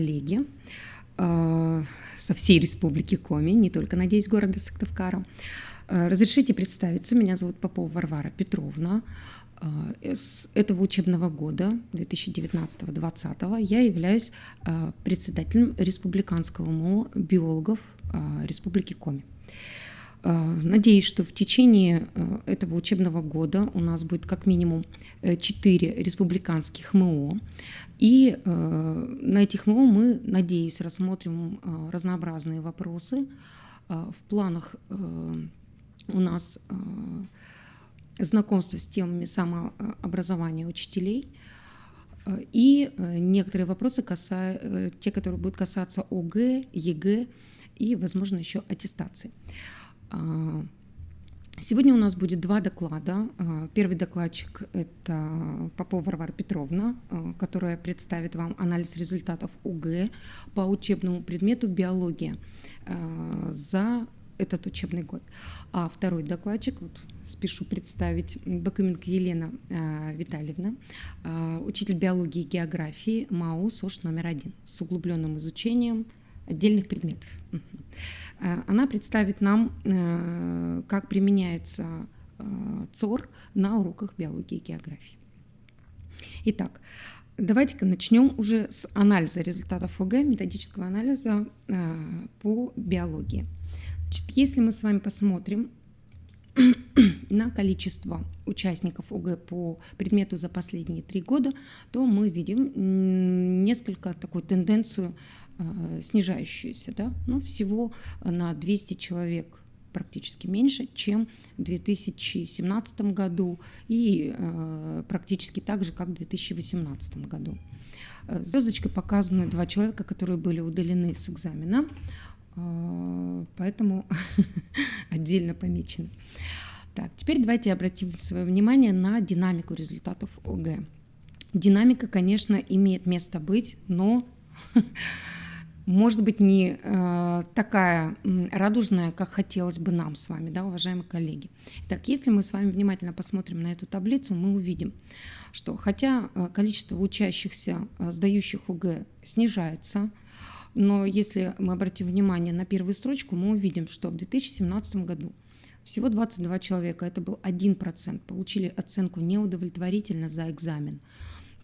коллеги со всей республики Коми, не только, надеюсь, города Сыктывкара. Разрешите представиться, меня зовут Попова Варвара Петровна. С этого учебного года, 2019-2020, я являюсь председателем Республиканского МОО биологов Республики Коми. Надеюсь, что в течение этого учебного года у нас будет как минимум 4 республиканских МО. И на этих МО мы, надеюсь, рассмотрим разнообразные вопросы. В планах у нас знакомство с темами самообразования учителей и некоторые вопросы, те, которые будут касаться ОГЭ, ЕГЭ и, возможно, еще аттестации. Сегодня у нас будет 2 доклада. Первый докладчик – это Попова Варвара Петровна, которая представит вам анализ результатов ОГЭ по учебному предмету биология за этот учебный год. А второй докладчик, спешу представить, Бакуменко Елена Витальевна, учитель биологии и географии МАУ СОЖ номер 1 с углубленным изучением отдельных предметов. Она представит нам, как применяется ЦОР на уроках биологии и географии. Итак, давайте-ка начнем уже с анализа результатов ОГЭ, методического анализа по биологии. Значит, если мы с вами посмотрим на количество участников ОГЭ по предмету за последние 3 года, то мы видим несколько такую тенденцию снижающуюся. Да? Всего на 200 человек практически меньше, чем в 2017 году и практически так же, как в 2018 году. Звездочкой показаны 2 человека, которые были удалены с экзамена, поэтому отдельно помечены. Так, теперь давайте обратим свое внимание на динамику результатов ОГЭ. Динамика, конечно, имеет место быть, но может быть не такая радужная, как хотелось бы нам с вами, да, уважаемые коллеги. Итак, если мы с вами внимательно посмотрим на эту таблицу, мы увидим, что хотя количество учащихся, сдающих ОГЭ, снижается, но если мы обратим внимание на первую строчку, мы увидим, что в 2017 году всего 22 человека, это был 1%, получили оценку неудовлетворительно за экзамен,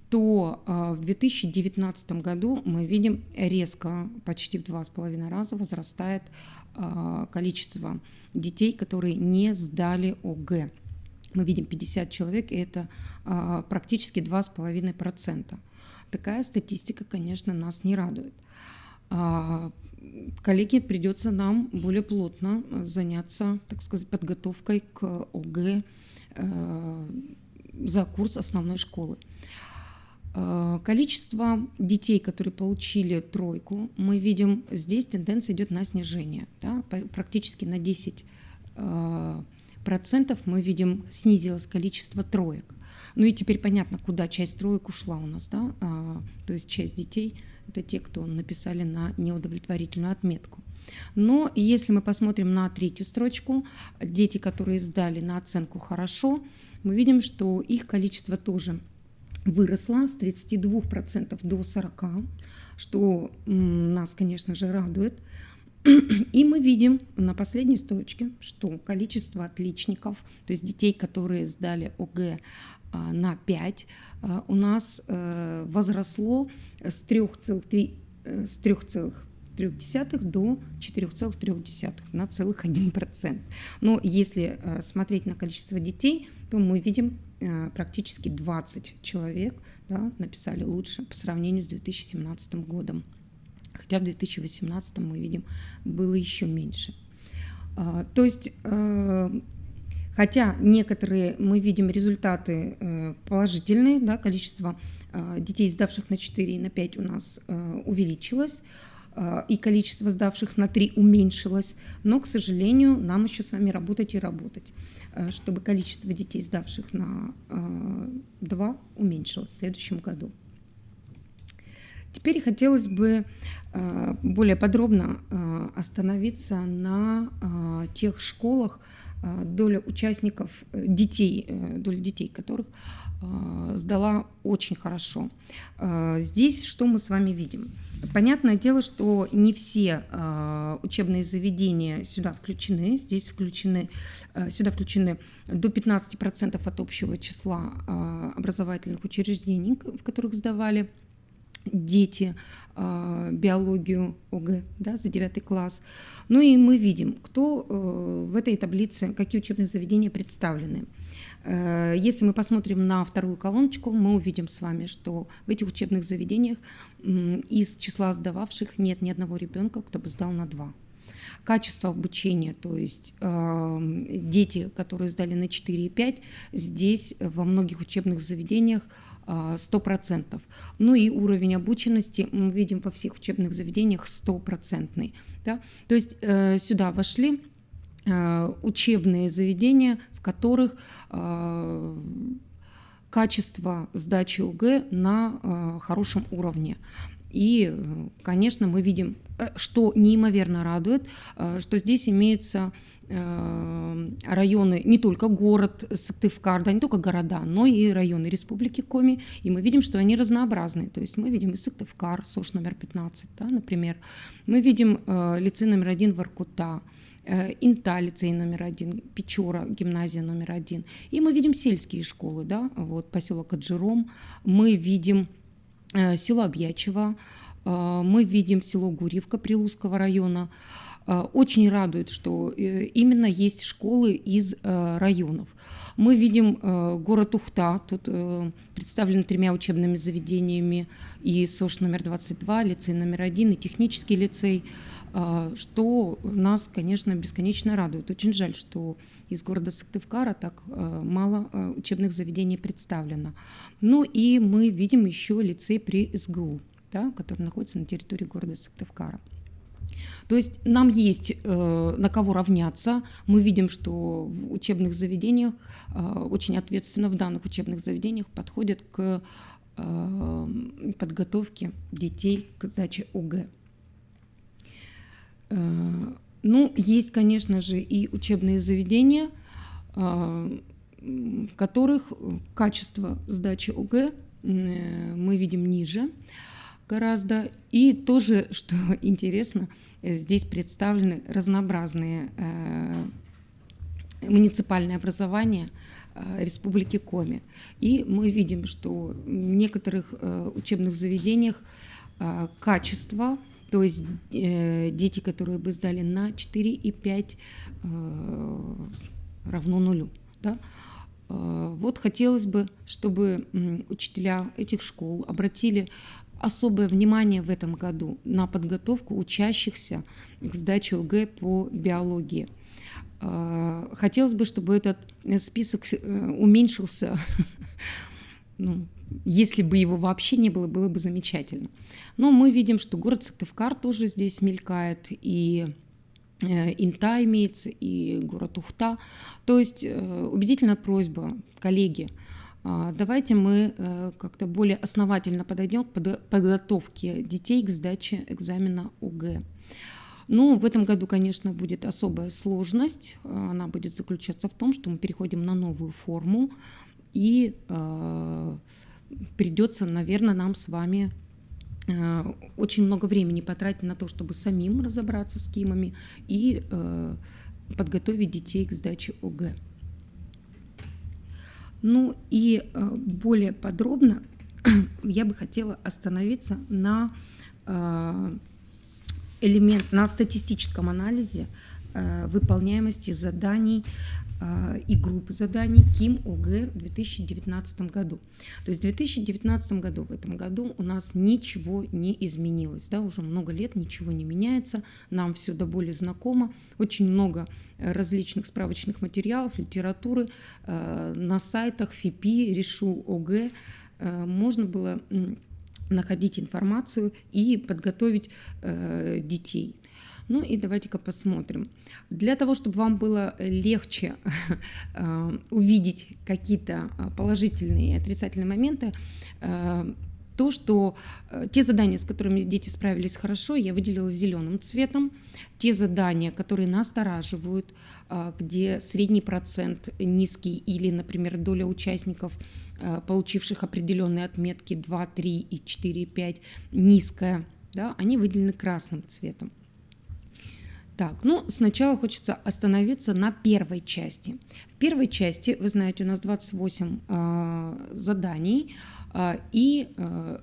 то в 2019 году мы видим резко, почти в 2,5 раза возрастает количество детей, которые не сдали ОГЭ. Мы видим 50 человек, и это практически 2,5%. Такая статистика, конечно, нас не радует. Коллеги, придется нам более плотно заняться, так сказать, подготовкой к ОГЭ за курс основной школы. Количество детей, которые получили 3, мы видим, здесь тенденция идет на снижение. Да? Практически на 10% мы видим, снизилось количество 3. Ну и теперь понятно, куда часть 3 ушла у нас. Да? То есть часть детей – это те, кто написали на неудовлетворительную отметку. Но если мы посмотрим на 3 строчку, дети, которые сдали на оценку «хорошо», мы видим, что их количество тоже выросло с 32% до 40%, что нас, конечно же, радует. И мы видим на последней строчке, что количество отличников, то есть детей, которые сдали ОГЭ на 5, у нас возросло с 3,3 до 4,3, на целых 1%. Но если смотреть на количество детей, то мы видим практически 20 человек, да, написали лучше по сравнению с 2017 годом. Хотя в 2018 мы видим, было еще меньше. То есть, хотя некоторые мы видим результаты положительные, да, количество детей, сдавших на 4 и на 5 у нас увеличилось, и количество сдавших на 3 уменьшилось, но, к сожалению, нам еще с вами работать и работать, чтобы количество детей, сдавших на 2, уменьшилось в следующем году. Теперь хотелось бы более подробно остановиться на тех школах, доля участников, доля детей, которых сдала очень хорошо. Здесь что мы с вами видим? Понятное дело, что не все учебные заведения сюда включены. Сюда включены до 15% от общего числа образовательных учреждений, в которых сдавали дети биологию ОГЭ, да, за 9 класс. Ну и мы видим, кто в этой таблице, какие учебные заведения представлены. Если мы посмотрим на вторую колоночку, мы увидим с вами, что в этих учебных заведениях из числа сдававших нет ни одного ребенка, кто бы сдал на 2. Качество обучения, то есть дети, которые сдали на 4 и 5, здесь во многих учебных заведениях 100%. Ну и уровень обученности мы видим во всех учебных заведениях 100%. Да? То есть сюда вошли учебные заведения, в которых качество сдачи ОГЭ на хорошем уровне. И, конечно, мы видим, что неимоверно радует, что здесь имеются районы, не только город Сыктывкар, да, не только города, но и районы Республики Коми, и мы видим, что они разнообразные. То есть мы видим и Сыктывкар, СОШ номер 15, да, например, мы видим лицей номер 1 Воркута, Инта, лицей номер 1, Печора, гимназия номер 1, и мы видим сельские школы, да, вот поселок Аджиром, мы видим село Обьячево, мы видим село Гурьевка Прилузского района. Очень радует, что именно есть школы из районов. Мы видим город Ухта, тут представлен 3 учебными заведениями, и СОШ номер 22, лицей номер 1 и технический лицей, что нас, конечно, бесконечно радует. Очень жаль, что из города Сыктывкара так мало учебных заведений представлено. Ну и мы видим еще лицей при СГУ, да, который находится на территории города Сыктывкара. То есть нам есть на кого равняться. Мы видим, что в учебных заведениях очень ответственно в данных учебных заведениях подходят к подготовке детей к сдаче ОГЭ. Ну, есть, конечно же, и учебные заведения, в которых качество сдачи ОГЭ мы видим ниже гораздо. И тоже, что интересно, здесь представлены разнообразные муниципальные образования Республики Коми. И мы видим, что в некоторых учебных заведениях качество, то есть дети, которые бы сдали на 4 и 5, равно 0. Да? Вот хотелось бы, чтобы учителя этих школ обратили особое внимание в этом году на подготовку учащихся к сдаче ОГЭ по биологии. Хотелось бы, чтобы этот список уменьшился, ну, если бы его вообще не было, было бы замечательно. Но мы видим, что город Сыктывкар тоже здесь мелькает, и Инта имеется, и город Ухта. То есть убедительная просьба, коллеги, давайте мы как-то более основательно подойдем к подготовке детей к сдаче экзамена ОГЭ. Ну, в этом году, конечно, будет особая сложность. Она будет заключаться в том, что мы переходим на новую форму, и придется, наверное, нам с вами очень много времени потратить на то, чтобы самим разобраться с КИМами и подготовить детей к сдаче ОГЭ. Ну и более подробно я бы хотела остановиться на на статистическом анализе выполняемости заданий и групп заданий КИМ ОГЭ в 2019 году. То есть в 2019 году, в этом году у нас ничего не изменилось. Да, уже много лет ничего не меняется, нам все до боли знакомо. Очень много различных справочных материалов, литературы на сайтах ФИПИ, Решу ОГЭ. Можно было находить информацию и подготовить детей. Ну и давайте-ка посмотрим. Для того, чтобы вам было легче увидеть какие-то положительные и отрицательные моменты, то, что те задания, с которыми дети справились хорошо, я выделила зеленым цветом. Те задания, которые настораживают, где средний процент низкий или, например, доля участников, получивших определенные отметки 2, 3 и 4, 5, низкая, да, они выделены красным цветом. Так, ну, сначала хочется остановиться на первой части. В первой части, вы знаете, у нас 28 заданий, и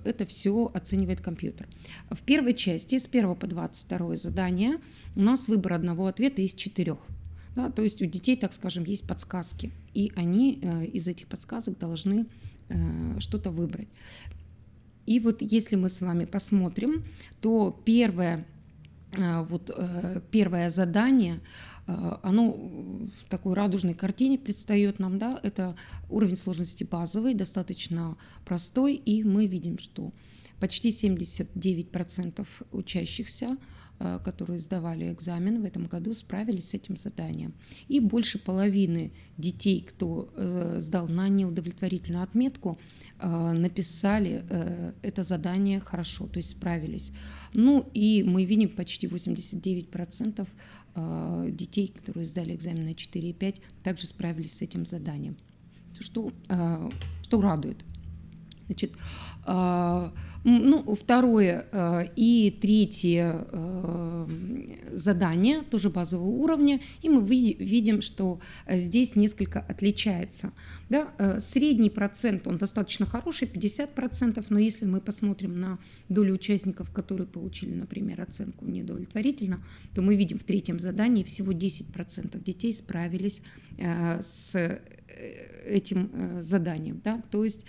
это все оценивает компьютер. В первой части с 1 по 22 задание у нас выбор одного ответа из 4. Да, то есть у детей, так скажем, есть подсказки, и они из этих подсказок должны что-то выбрать. И вот если мы с вами посмотрим, то первое задание, оно в такой радужной картине предстает нам, да, это уровень сложности базовый, достаточно простой, и мы видим, что почти 79% учащихся, которые сдавали экзамен в этом году, справились с этим заданием. И больше половины детей, кто сдал на неудовлетворительную отметку, написали это задание хорошо, то есть справились. Ну и мы видим почти 89% детей, которые сдали экзамен на 4 и 5, также справились с этим заданием, что радует. Значит, второе и третье задание тоже базового уровня, и мы видим, что здесь несколько отличается. Да? Средний процент, он достаточно хороший, 50%, но если мы посмотрим на долю участников, которые получили, например, оценку неудовлетворительно, то мы видим в третьем задании всего 10% детей справились с этим заданием. Да? То есть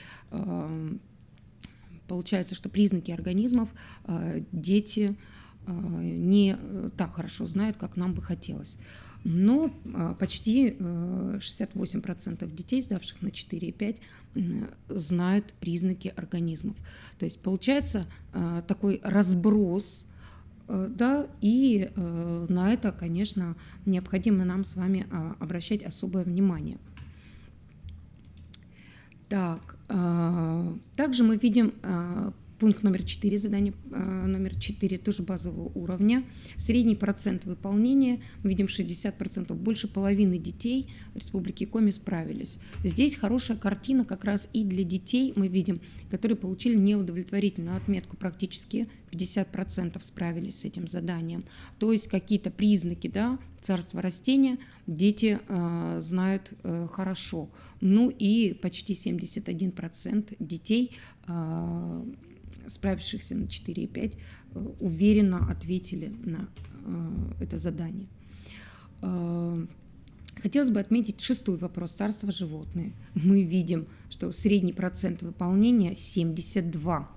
получается, что признаки организмов дети не так хорошо знают, как нам бы хотелось. Но почти 68% детей, сдавших на 4 и 5, знают признаки организмов. То есть получается такой разброс, да, и на это, конечно, необходимо нам с вами обращать особое внимание. Так, также мы видим пункт номер 4, задание номер 4, тоже базового уровня. Средний процент выполнения, мы видим 60%, больше половины детей Республики Коми справились. Здесь хорошая картина как раз и для детей, мы видим, которые получили неудовлетворительную отметку, практически 50% справились с этим заданием. То есть какие-то признаки, да, царства растения дети знают хорошо. Ну и почти 71% детей, справившихся на 4 и 5, уверенно ответили на это задание. Хотелось бы отметить 6-й вопрос, царство животные. Мы видим, что средний процент выполнения 72.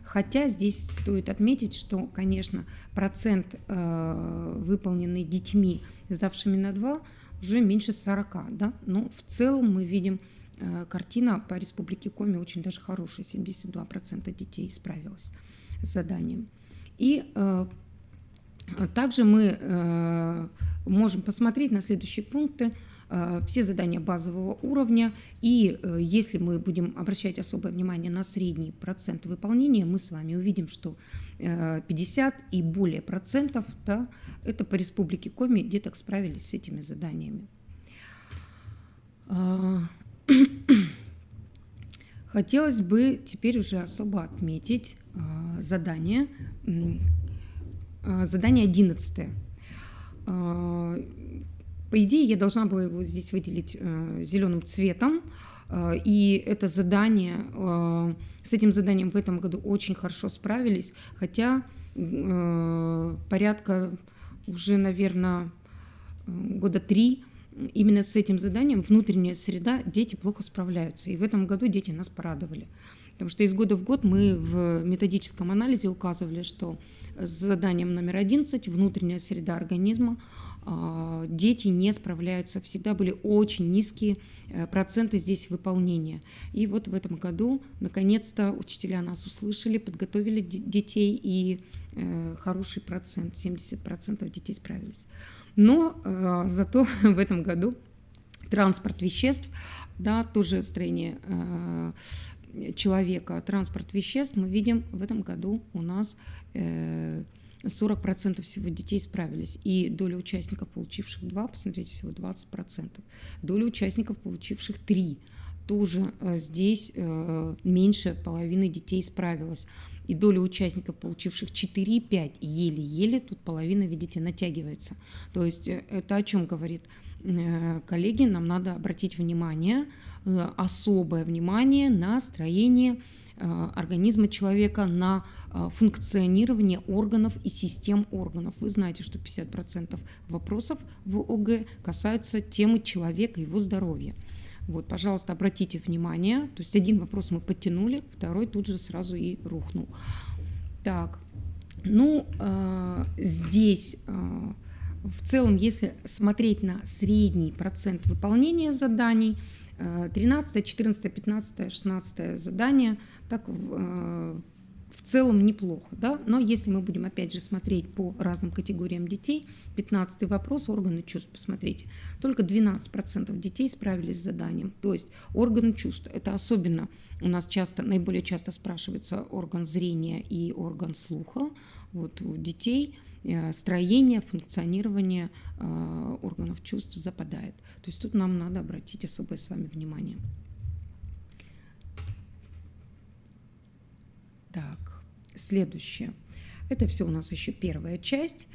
Хотя здесь стоит отметить, что, конечно, процент, выполненный детьми, сдавшими на 2, уже меньше 40. Да? Но в целом мы видим, картина по Республике Коми очень даже хорошая, 72% детей справилось с заданием. И также мы можем посмотреть на следующие пункты, все задания базового уровня, и если мы будем обращать особое внимание на средний процент выполнения, мы с вами увидим, что 50 и более процентов, да, это по Республике Коми деток справились с этими заданиями. Хотелось бы теперь уже особо отметить задание 11. По идее, я должна была его здесь выделить зеленым цветом, и это задание, с этим заданием в этом году очень хорошо справились, хотя порядка уже, наверное, года 3 именно с этим заданием внутренняя среда дети плохо справляются. И в этом году дети нас порадовали. Потому что из года в год мы в методическом анализе указывали, что с заданием номер 11 внутренняя среда организма дети не справляются. Всегда были очень низкие проценты здесь выполнения. И вот в этом году наконец-то учителя нас услышали, подготовили детей, и хороший процент, 70% детей справились. Но зато в этом году транспорт веществ, да, тоже строение человека транспорт веществ, мы видим, в этом году у нас 40% всего детей справились. И доля участников, получивших 2, посмотрите, всего 20%. Доля участников, получивших 3, тоже здесь меньше половины детей справилась. И доля участников, получивших 4 и 5, еле-еле, тут половина, видите, натягивается. То есть это о чем говорит? Коллеги, нам надо обратить внимание, особое внимание на строение организма человека, на функционирование органов и систем органов. Вы знаете, что 50% вопросов в ОГЭ касаются темы человека и его здоровья. Вот, пожалуйста, обратите внимание. То есть один вопрос мы подтянули, второй тут же сразу и рухнул. Так, ну, здесь в целом, если смотреть на средний процент выполнения заданий, 13, 14, 15, 16 задание, так в целом неплохо, да? Но если мы будем опять же смотреть по разным категориям детей, 15 вопрос, органы чувств, посмотрите, только 12% детей справились с заданием. То есть органы чувств, это особенно у нас наиболее часто спрашивается орган зрения и орган слуха. Вот у детей строение, функционирование органов чувств западает. То есть тут нам надо обратить особое с вами внимание. Так, следующее. Это все у нас еще первая часть.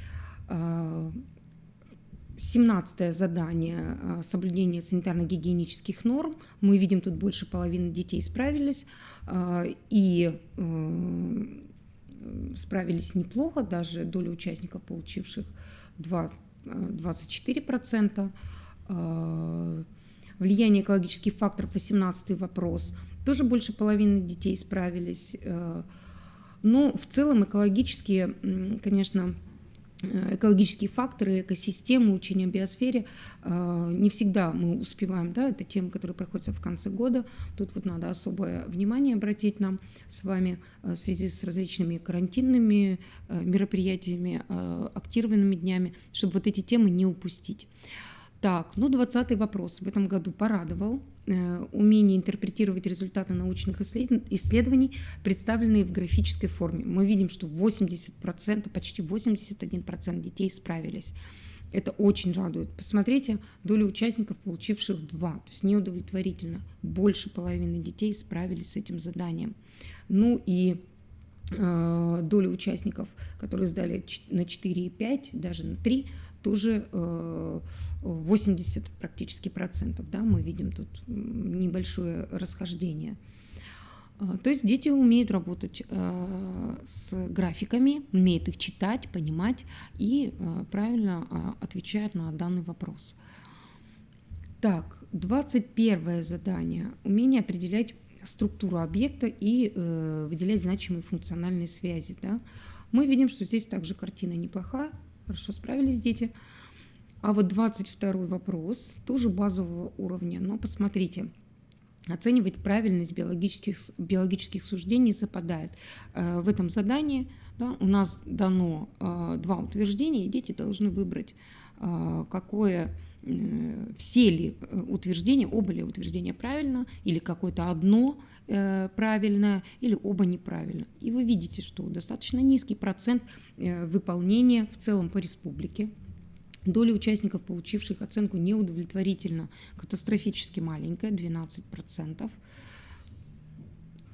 17 задание соблюдение санитарно-гигиенических норм. Мы видим, тут больше половины детей справились. И справились неплохо, даже доля участников, получивших 24%. Влияние экологических факторов, 18 вопрос. Тоже больше половины детей справились. Но в целом экологические, конечно, экологические факторы, экосистемы, учение о биосфере не всегда мы успеваем, да, это темы, которые проходятся в конце года. Тут вот надо особое внимание обратить нам с вами в связи с различными карантинными мероприятиями, актированными днями, чтобы вот эти темы не упустить. Так, ну 20-й вопрос в этом году порадовал. Умение интерпретировать результаты научных исследований, представленные в графической форме. Мы видим, что 80%, почти 81% детей справились. Это очень радует. Посмотрите, доля участников, получивших 2, то есть неудовлетворительно. Больше половины детей справились с этим заданием. Ну и доля участников, которые сдали на 4 и 5, даже на 3, тоже 80 практически процентов, да, мы видим тут небольшое расхождение. То есть дети умеют работать с графиками, умеют их читать, понимать и правильно отвечают на данный вопрос. Так, 21 задание. Умение определять структуру объекта и выделять значимые функциональные связи. Да. Мы видим, что здесь также картина неплохая, хорошо справились дети. А вот 22 вопрос, тоже базового уровня, но посмотрите, оценивать правильность биологических суждений западает. В этом задании, да, у нас дано 2 утверждения, и дети должны выбрать, все ли утверждения, оба ли утверждения правильно, или какое-то одно правильно, или оба неправильно. И вы видите, что достаточно низкий процент выполнения в целом по республике. Доля участников, получивших оценку неудовлетворительно, катастрофически маленькая, 12%.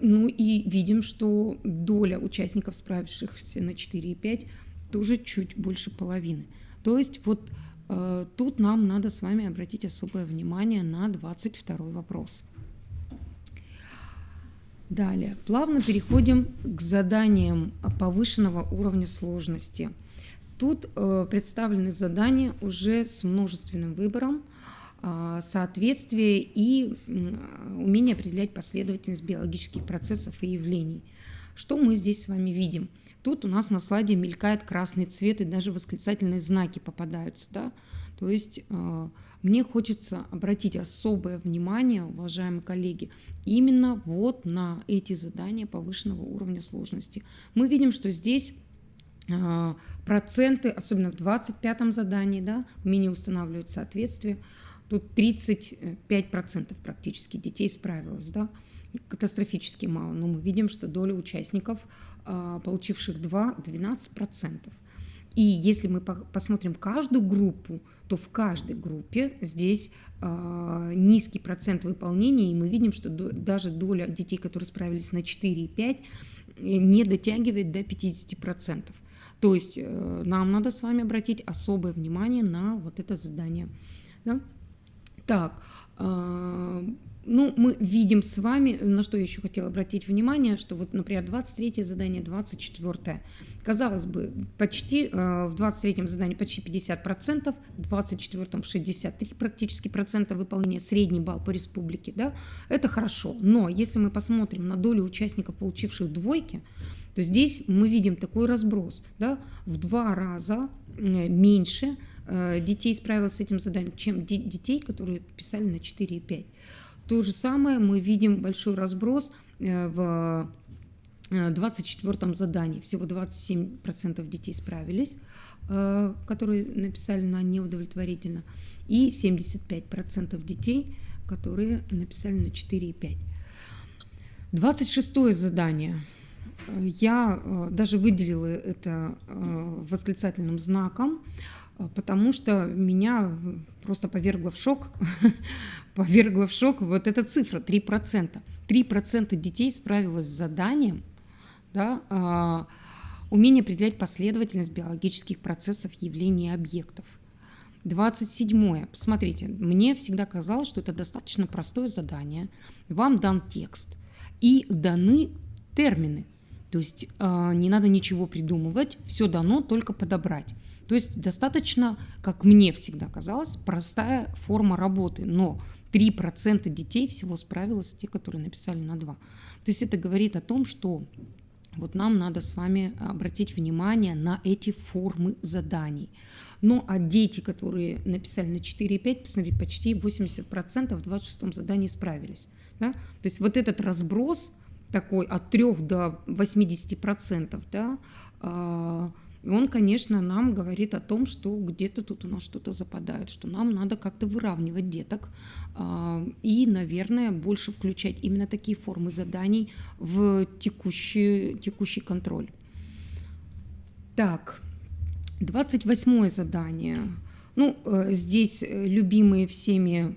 Ну и видим, что доля участников, справившихся на 4 и 5, тоже чуть больше половины. То есть вот тут нам надо с вами обратить особое внимание на 22 вопрос. Далее, плавно переходим к заданиям повышенного уровня сложности. Тут представлены задания уже с множественным выбором, соответствие и умение определять последовательность биологических процессов и явлений. Что мы здесь с вами видим? Тут у нас на слайде мелькает красный цвет, и даже восклицательные знаки попадаются. Да? То есть мне хочется обратить особое внимание, уважаемые коллеги, именно вот на эти задания повышенного уровня сложности. Мы видим, что здесь проценты, особенно в 25-м задании, да, умение устанавливать соответствие, тут 35% практически детей справилось. Да. катастрофически мало, но мы видим, что доля участников, получивших 2, 12%. И если мы посмотрим каждую группу, то в каждой группе здесь низкий процент выполнения, и мы видим, что даже доля детей, которые справились на 4 и 5, не дотягивает до 50%. То есть нам надо с вами обратить особое внимание на вот это задание. Да? Так, ну, мы видим с вами, на что я еще хотела обратить внимание, что вот, например, 23-е задание, 24-е. Казалось бы, почти в 23-м задании почти 50%, в 24-м 63% практически процента выполнения, средний балл по республике, да, это хорошо. Но если мы посмотрим на долю участников, получивших двойки, то здесь мы видим такой разброс, да, в 2 раза меньше детей справилось с этим заданием, чем детей, которые писали на 4 и 5. То же самое мы видим большой разброс в 24-м задании. Всего 27% детей справились, которые написали на неудовлетворительно, и 75% детей, которые написали на 4 и 5. 26-е задание. Я даже выделила это восклицательным знаком, потому что меня просто повергла в шок вот эта цифра 3%. 3% детей справилось с заданием, да, умение определять последовательность биологических процессов, явлений и объектов. 27-е. Посмотрите, мне всегда казалось, что это достаточно простое задание. Вам дан текст и даны термины. То есть не надо ничего придумывать, все дано, только подобрать. То есть достаточно, как мне всегда казалось, простая форма работы, но 3% детей всего справилось, те, которые написали на 2. То есть это говорит о том, что вот нам надо с вами обратить внимание на эти формы заданий. Ну а дети, которые написали на 4 и 5, посмотрите, почти 80% в 26-м задании справились. Да? То есть вот этот разброс такой от 3 до 80%, да, он, конечно, нам говорит о том, что где-то тут у нас что-то западает, что нам надо как-то выравнивать деток и, наверное, больше включать именно такие формы заданий в текущий контроль. Так, 28-е задание. Ну, здесь любимые всеми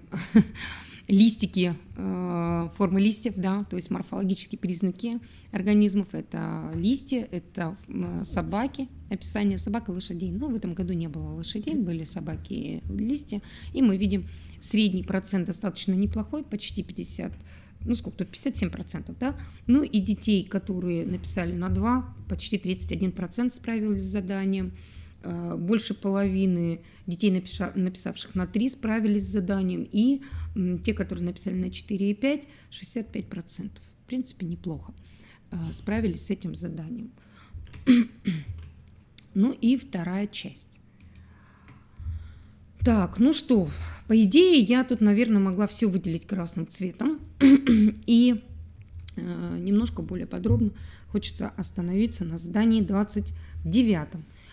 листики, формы листьев, да, то есть морфологические признаки организмов. Это листья, это собаки, описание собак и лошадей. Но в этом году не было лошадей, были собаки и листья. И мы видим средний процент достаточно неплохой, почти 50, ну сколько тут, 57%, да. Ну и детей, которые написали на 2, почти 31% справились с заданием. Больше половины детей, написавших на 3, справились с заданием, и те, которые написали на 4 и 5, 65%. В принципе, неплохо справились с этим заданием. Ну и вторая часть. Так, ну что, по идее, я тут, наверное, могла все выделить красным цветом, и немножко более подробно хочется остановиться на задании 29.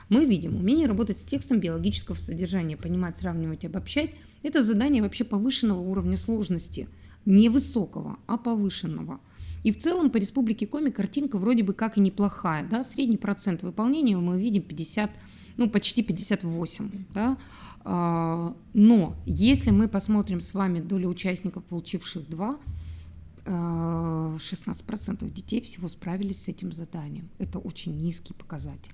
Мы видим умение работать с текстом биологического содержания, понимать, сравнивать, обобщать. Это задание вообще повышенного уровня сложности, не высокого, а повышенного. И в целом по Республике Коми картинка вроде бы как и неплохая. Да? Средний процент выполнения мы видим 50, ну почти 58. Да? Но если мы посмотрим с вами долю участников, получивших 2, 16% детей всего справились с этим заданием. Это очень низкий показатель.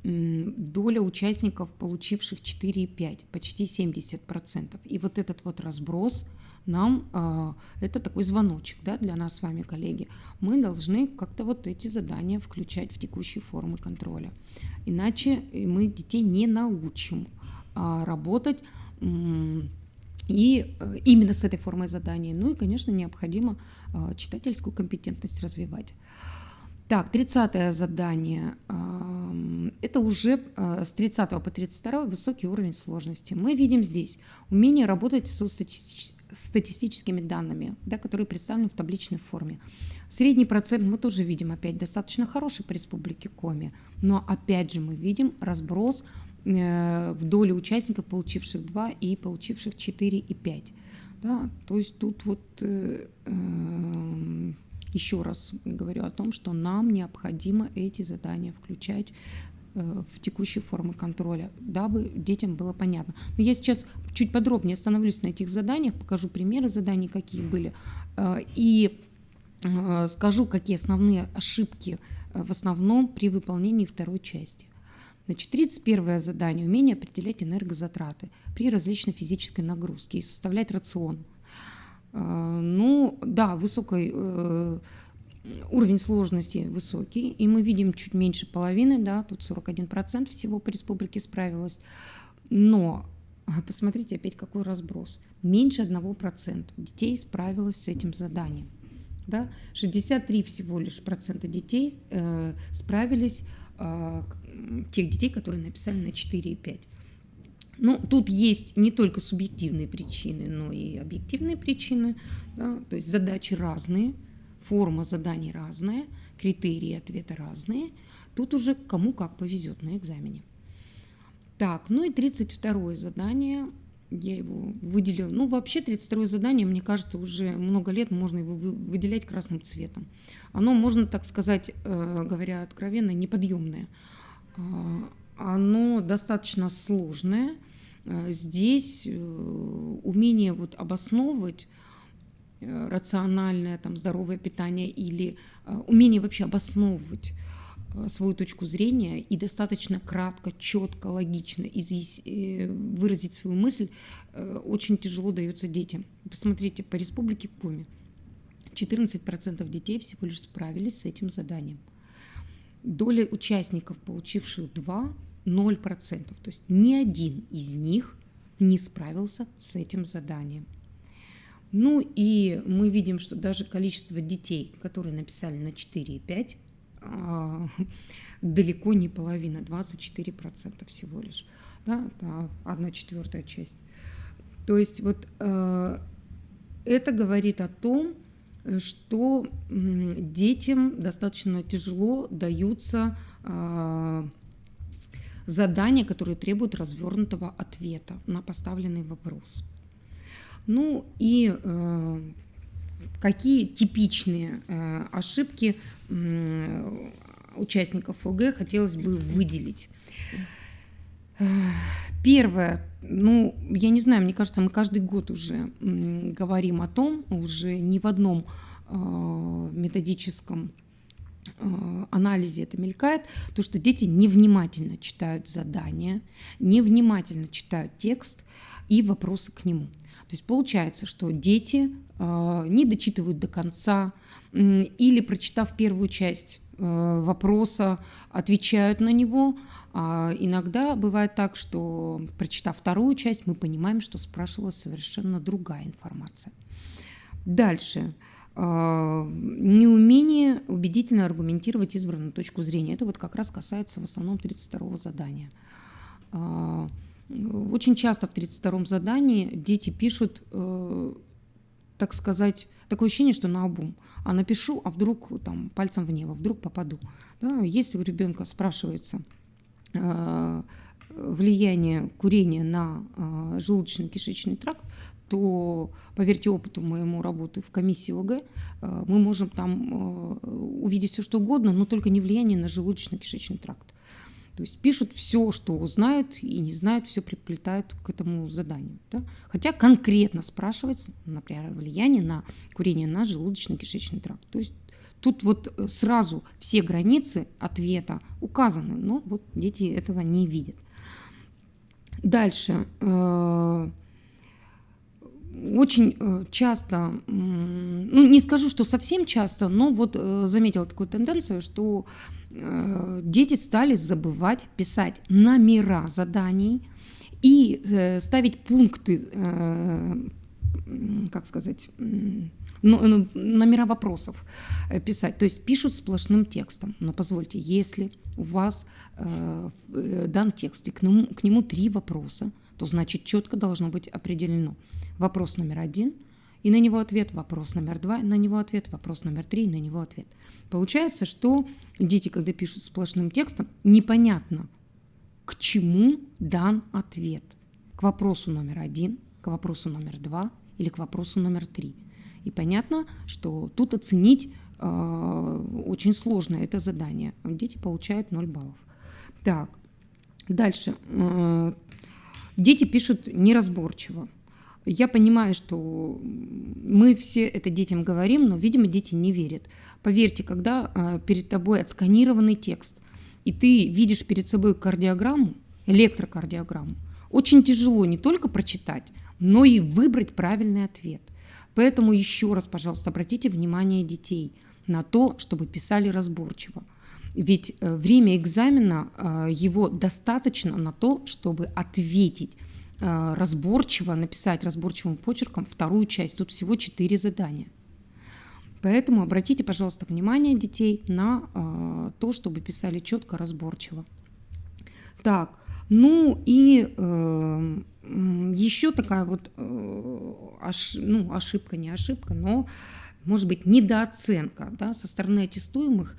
Доля участников, получивших 4 и 5, почти 70%. И вот этот вот разброс нам, это такой звоночек, да, для нас с вами, коллеги. Мы должны как-то вот эти задания включать в текущие формы контроля. Иначе мы детей не научим работать и именно с этой формой заданий. Ну и, конечно, необходимо читательскую компетентность развивать. Так, 30-е задание. Это уже с 30 по 32 высокий уровень сложности. Мы видим здесь умение работать со статистическими данными, да, которые представлены в табличной форме. Средний процент мы тоже видим, опять, достаточно хороший по Республике Коми, но опять же мы видим разброс в доле участников, получивших 2 и получивших 4 и 5. Да? То есть тут вот еще раз говорю о том, что нам необходимо эти задания включать в текущие формы контроля, дабы детям было понятно. Но я сейчас чуть подробнее остановлюсь на этих заданиях, покажу примеры заданий, какие были, и скажу, какие основные ошибки в основном при выполнении второй части. Значит, 31 задание – умение определять энергозатраты при различной физической нагрузке и составлять рацион. Ну, да, уровень сложности высокий, и мы видим чуть меньше половины, да, тут 41% всего по республике справилось. Но посмотрите опять, какой разброс. Меньше 1% детей справилось с этим заданием. Да? 63 всего лишь процента детей справились, тех детей, которые написали на 4 и 5. Ну, тут есть не только субъективные причины, но и объективные причины. Да? То есть задачи разные, форма заданий разная, критерии ответа разные. Тут уже кому как повезет на экзамене. Так, ну и 32 задание, я его выделила. Ну, вообще 32 задание, мне кажется, уже много лет можно его выделять красным цветом. Оно, можно так сказать, говоря откровенно, неподъемное. Оно достаточно сложное. Здесь умение вот обосновывать рациональное, там, здоровое питание или умение вообще обосновывать свою точку зрения и достаточно кратко, четко, логично выразить свою мысль очень тяжело дается детям. Посмотрите, по республике Коми 14% детей всего лишь справились с этим заданием. Доля участников, получивших 2, 0%. То есть ни один из них не справился с этим заданием. Ну и мы видим, что даже количество детей, которые написали на 4 и 5, далеко не половина, 24% всего лишь. Да, это 1/4 часть. То есть вот это говорит о том, что детям достаточно тяжело даются задания, которые требуют развернутого ответа на поставленный вопрос. Ну и какие типичные ошибки участников ОГЭ хотелось бы выделить. Первое, ну, я не знаю, мне кажется, мы каждый год уже говорим о том, уже ни в одном методическом анализе это мелькает, то, что дети невнимательно читают задания, невнимательно читают текст и вопросы к нему. То есть получается, что дети не дочитывают до конца или, прочитав первую часть вопроса, отвечают на него. А иногда бывает так, что, прочитав вторую часть, мы понимаем, что спрашивалась совершенно другая информация. Дальше. Неумение убедительно аргументировать избранную точку зрения. Это вот как раз касается в основном 32-го задания. Очень часто в 32-м задании дети пишут, так сказать, такое ощущение, что наобум. А напишу, а вдруг там, пальцем в небо, вдруг попаду. Да? Если у ребенка спрашивается влияние курения на желудочно-кишечный тракт, то, поверьте опыту моему работы в комиссии ОГЭ, мы можем там увидеть все, что угодно, но только не влияние на желудочно-кишечный тракт. То есть пишут все, что знают и не знают, все приплетают к этому заданию. Да? Хотя конкретно спрашивается, например, влияние на курение на желудочно-кишечный тракт. То есть тут вот сразу все границы ответа указаны, но вот дети этого не видят. Дальше. Очень часто, ну не скажу, что совсем часто, но вот заметила такую тенденцию, что дети стали забывать писать номера заданий и ставить пункты, как сказать, номера вопросов писать. То есть пишут сплошным текстом. Но позвольте, если у вас дан текст и к нему 3 вопроса, то значит четко должно быть определено. Вопрос номер 1, и на него ответ, вопрос номер 2, на него ответ, вопрос номер 3, и на него ответ. Получается, что дети, когда пишут сплошным текстом, непонятно, к чему дан ответ. К вопросу номер 1, к вопросу номер 2 или к вопросу номер 3. И понятно, что тут оценить очень сложно это задание. Дети получают 0 баллов. Так, дальше. Дети пишут неразборчиво. Я понимаю, что мы все это детям говорим, но, видимо, дети не верят. Поверьте, когда перед тобой отсканированный текст, и ты видишь перед собой кардиограмму, электрокардиограмму, очень тяжело не только прочитать, но и выбрать правильный ответ. Поэтому еще раз, пожалуйста, обратите внимание детей на то, чтобы писали разборчиво. Ведь время экзамена, его достаточно на то, чтобы ответить разборчиво, написать разборчивым почерком вторую часть. Тут всего 4 задания. Поэтому обратите, пожалуйста, внимание детей на то, чтобы писали четко, разборчиво. Так, ну и еще такая вот ошибка, не ошибка, но, может быть, недооценка, да, со стороны аттестуемых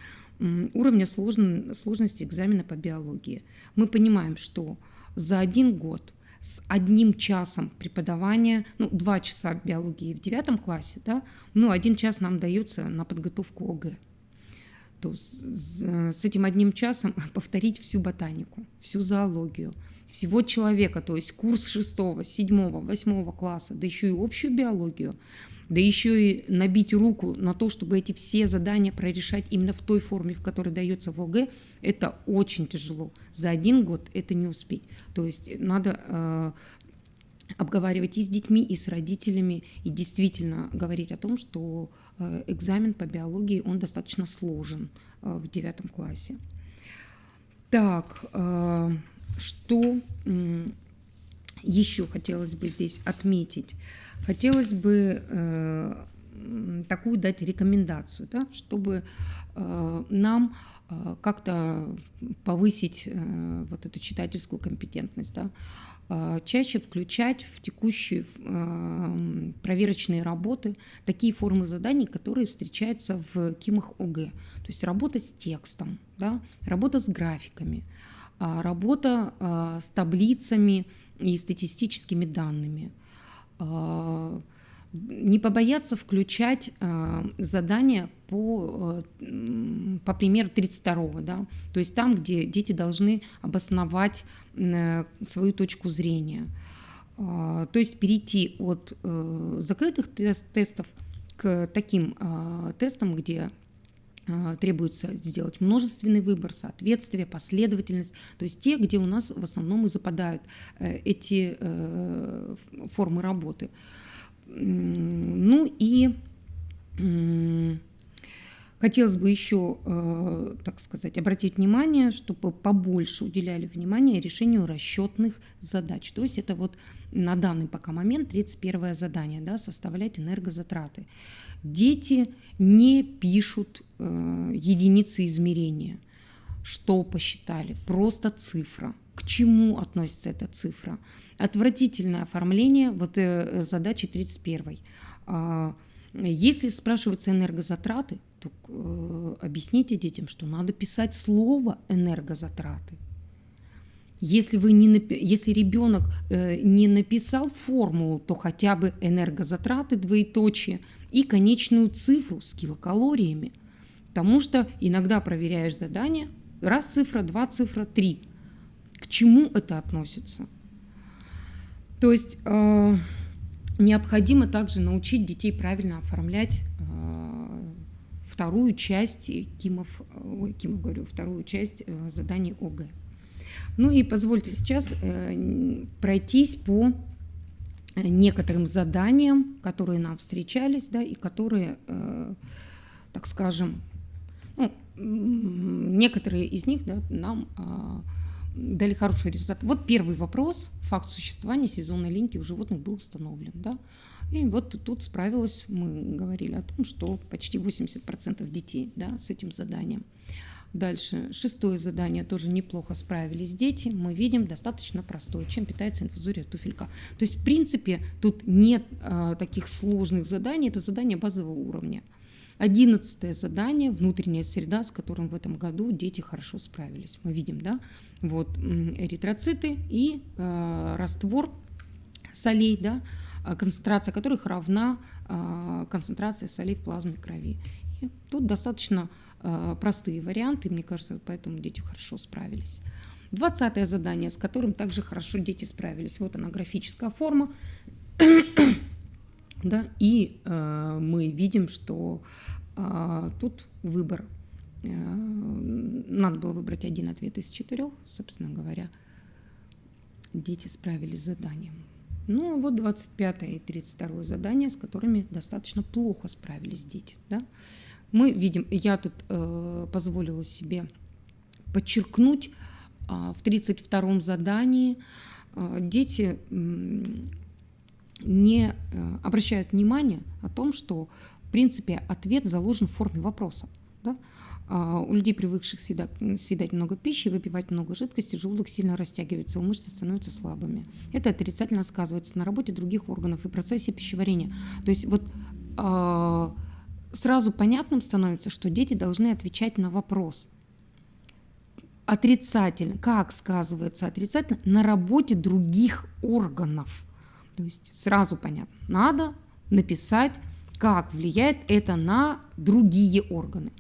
уровня сложности экзамена по биологии. Мы понимаем, что за 1 год с 1 часом преподавания, 2 часа биологии в 9 классе, да, 1 час нам дается на подготовку ОГЭ. То с этим 1 часом повторить всю ботанику, всю зоологию, всего человека, то есть курс 6, 7, 8 класса, да еще и общую биологию, да еще и набить руку на то, чтобы эти все задания прорешать именно в той форме, в которой дается в ОГЭ, это очень тяжело. За 1 год это не успеть. То есть надо обговаривать и с детьми, и с родителями, и действительно говорить о том, что экзамен по биологии, он достаточно сложен в 9 классе. Так, что еще хотелось бы здесь отметить? Хотелось бы такую дать рекомендацию, да, чтобы нам как-то повысить вот эту читательскую компетентность, да, чаще включать в текущие проверочные работы такие формы заданий, которые встречаются в КИМах ОГЭ. То есть работа с текстом, да, работа с графиками, работа с таблицами и статистическими данными. Не побояться включать задания по примеру 32-го, да? То есть там, где дети должны обосновать свою точку зрения. То есть перейти от закрытых тестов к таким тестам, где требуется сделать множественный выбор, соответствие, последовательность, то есть те, где у нас в основном и западают эти формы работы. Ну и хотелось бы еще, так сказать, обратить внимание, чтобы побольше уделяли внимание решению расчетных задач. То есть это вот на данный пока момент 31 задание, да, составлять энергозатраты. Дети не пишут единицы измерения, что посчитали, просто цифра. К чему относится эта цифра? Отвратительное оформление вот задачи 31. Если спрашиваются энергозатраты, то объясните детям, что надо писать слово «энергозатраты». Если ребенок не написал формулу, то хотя бы энергозатраты, двоеточие, и конечную цифру с килокалориями. Потому что иногда проверяешь задание, раз цифра, 2 цифра, 3. К чему это относится? То есть необходимо также научить детей правильно оформлять вторую часть вторую часть заданий ОГЭ. Ну и позвольте сейчас пройтись по некоторым заданиям, которые нам встречались, да, и которые, так скажем, некоторые из них, да, нам дали хороший результат. Вот первый вопрос. Факт существования сезонной линьки у животных был установлен. Да? И вот тут справилась, мы говорили о том, что почти 80% детей, да, с этим заданием. Дальше, 6 задание, тоже неплохо справились дети. Мы видим, достаточно простое. Чем питается инфузория туфелька? То есть, в принципе, тут нет таких сложных заданий. Это задание базового уровня. 11 задание, внутренняя среда, с которым в этом году дети хорошо справились. Мы видим, да, вот эритроциты и раствор солей, да, концентрация которых равна концентрации солей в плазме крови. И тут достаточно простые варианты, мне кажется, поэтому дети хорошо справились. 20-е задание, с которым также хорошо дети справились. Вот она, графическая форма. Да, и мы видим, что тут выбор. Надо было выбрать один ответ из 4, собственно говоря. Дети справились с заданием. Ну, а вот 25 и 32 задания, с которыми достаточно плохо справились дети. Да? Мы видим, я тут позволила себе подчеркнуть, в 32 задании дети не обращают внимания о том, что, в принципе, ответ заложен в форме вопроса. Да? У людей, привыкших съедать много пищи, выпивать много жидкости, желудок сильно растягивается, у мышцы становятся слабыми. Это отрицательно сказывается на работе других органов и процессе пищеварения. То есть вот сразу понятным становится, что дети должны отвечать на вопрос. Отрицательно. Как сказывается отрицательно? На работе других органов. То есть сразу понятно. Надо написать, как влияет это на другие органы.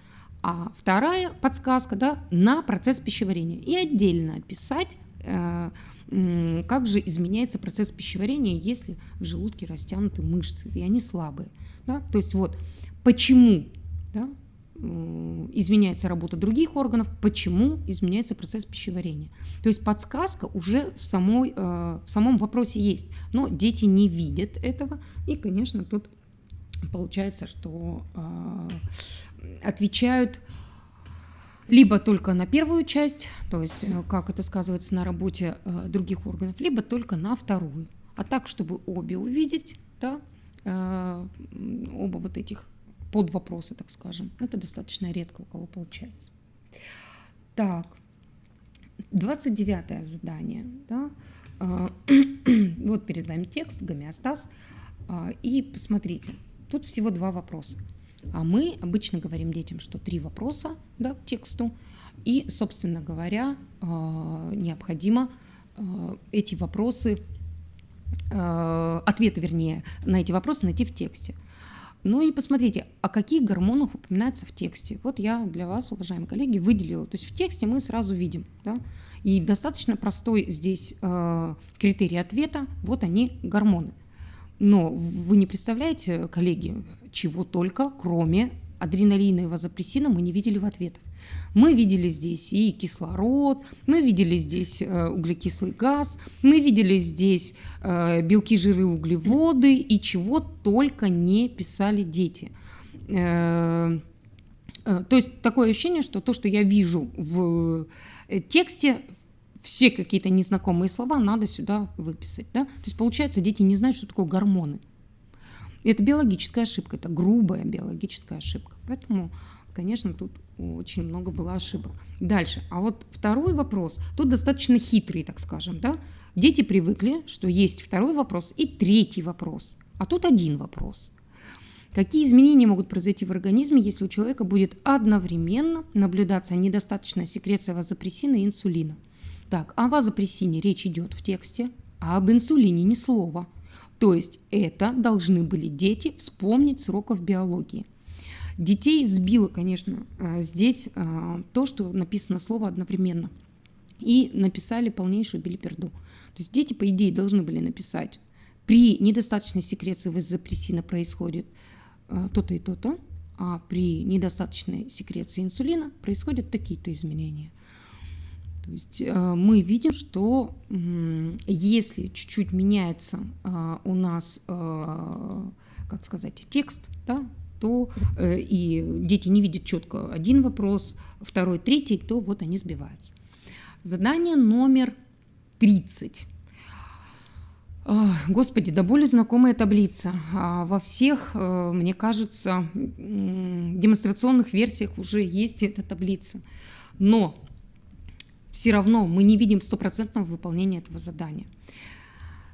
А вторая подсказка, да, на процесс пищеварения. И отдельно описать, как же изменяется процесс пищеварения, если в желудке растянуты мышцы, и они слабые. Да? То есть вот почему, да, изменяется работа других органов, почему изменяется процесс пищеварения. То есть подсказка уже в самом вопросе есть, но дети не видят этого, и, конечно, тут получается, что отвечают либо только на первую часть, то есть как это сказывается на работе других органов, либо только на вторую. А так, чтобы обе увидеть, да, оба вот этих под вопросы, так скажем, это достаточно редко у кого получается. Так, 29-е задание. Да? Вот перед вами текст, гомеостаз. И посмотрите, тут всего 2 вопроса. А мы обычно говорим детям, что 3 вопроса, да, к тексту. И, собственно говоря, необходимо эти вопросы, ответы, вернее, на эти вопросы найти в тексте. Ну и посмотрите, о каких гормонах упоминается в тексте. Вот я для вас, уважаемые коллеги, выделила. То есть в тексте мы сразу видим. Да? И достаточно простой здесь критерий ответа. Вот они, гормоны. Но вы не представляете, коллеги, чего только, кроме адреналина и вазопрессина, мы не видели в ответах. Мы видели здесь и кислород, мы видели здесь углекислый газ, мы видели здесь белки, жиры, углеводы, и чего только не писали дети. То есть такое ощущение, что то, что я вижу в тексте, все какие-то незнакомые слова надо сюда выписать. Да? То есть получается, дети не знают, что такое гормоны. Это биологическая ошибка, это грубая биологическая ошибка. Поэтому, конечно, тут очень много было ошибок. Дальше. А вот второй вопрос, тут достаточно хитрый, так скажем. Да? Дети привыкли, что есть второй вопрос и третий вопрос. А тут один вопрос. Какие изменения могут произойти в организме, если у человека будет одновременно наблюдаться недостаточная секреция вазопрессина и инсулина? Так, о вазопрессине речь идет в тексте, а об инсулине ни слова. То есть это должны были дети вспомнить с уроков биологии. Детей сбило, конечно, здесь то, что написано слово одновременно. И написали полнейшую белиберду. То есть дети, по идее, должны были написать: при недостаточной секреции вазопрессина происходит то-то и то-то, а при недостаточной секреции инсулина происходят такие-то изменения. То есть мы видим, что если чуть-чуть меняется у нас, как сказать, текст, да, то и дети не видят четко один вопрос, второй, третий, то вот они сбиваются. Задание номер 30. Господи, до боли знакомая таблица. Во всех, мне кажется, демонстрационных версиях уже есть эта таблица. Но все равно мы не видим стопроцентного выполнения этого задания.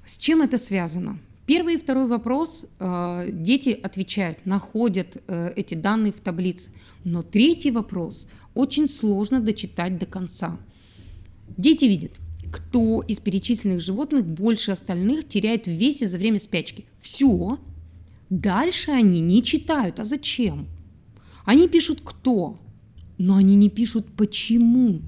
С чем это связано? Первый и второй вопрос дети отвечают, находят эти данные в таблице. Но третий вопрос очень сложно дочитать до конца. Дети видят кто из перечисленных животных больше остальных теряет в весе за время спячки. Все. Дальше они не читают. А зачем? Они пишут кто, но они не пишут почему.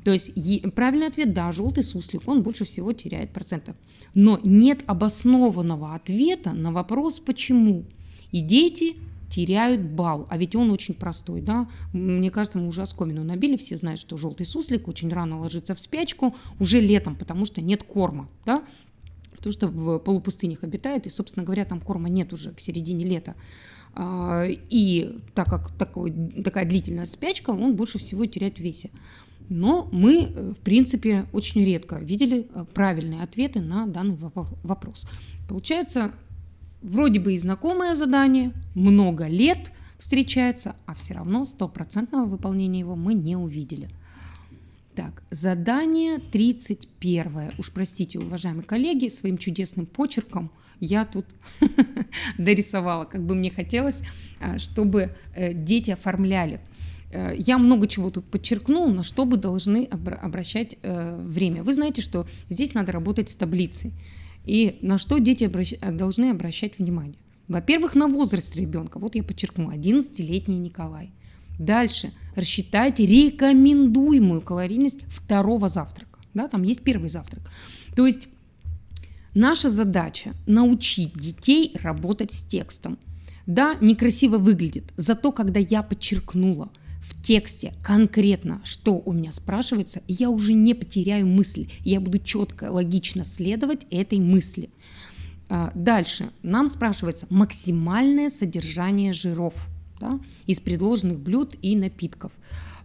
То есть правильный ответ, да, желтый суслик, он больше всего теряет процентов. Но нет обоснованного ответа на вопрос почему. И дети теряют балл. А ведь он очень простой, да. Мне кажется, мы уже оскомину набили, все знают, что желтый суслик очень рано ложится в спячку уже летом, потому что нет корма, да. Потому что в полупустынях обитает, и, собственно говоря, там корма нет уже к середине лета. И так как такая длительная спячка, он больше всего теряет в весе. Но мы, в принципе, очень редко видели правильные ответы на данный вопрос. Получается, вроде бы и знакомое задание, много лет встречается, а все равно 100% выполнения его мы не увидели. Так, задание 31. Уж простите, уважаемые коллеги, своим чудесным почерком я тут дорисовала, как бы мне хотелось, чтобы дети оформляли. Я много чего тут подчеркнула, на что бы должны обращать время. Вы знаете, что здесь надо работать с таблицей. И на что дети должны обращать внимание. Во-первых, на возраст ребенка. Вот я подчеркнула, 11-летний Николай. Дальше рассчитайте рекомендуемую калорийность второго завтрака. Да, там есть первый завтрак. То есть наша задача научить детей работать с текстом. Да, некрасиво выглядит, зато когда я подчеркнула в тексте конкретно, что у меня спрашивается, я уже не потеряю мысль, я буду четко, логично следовать этой мысли. Дальше нам спрашивается максимальное содержание жиров, да, из предложенных блюд и напитков.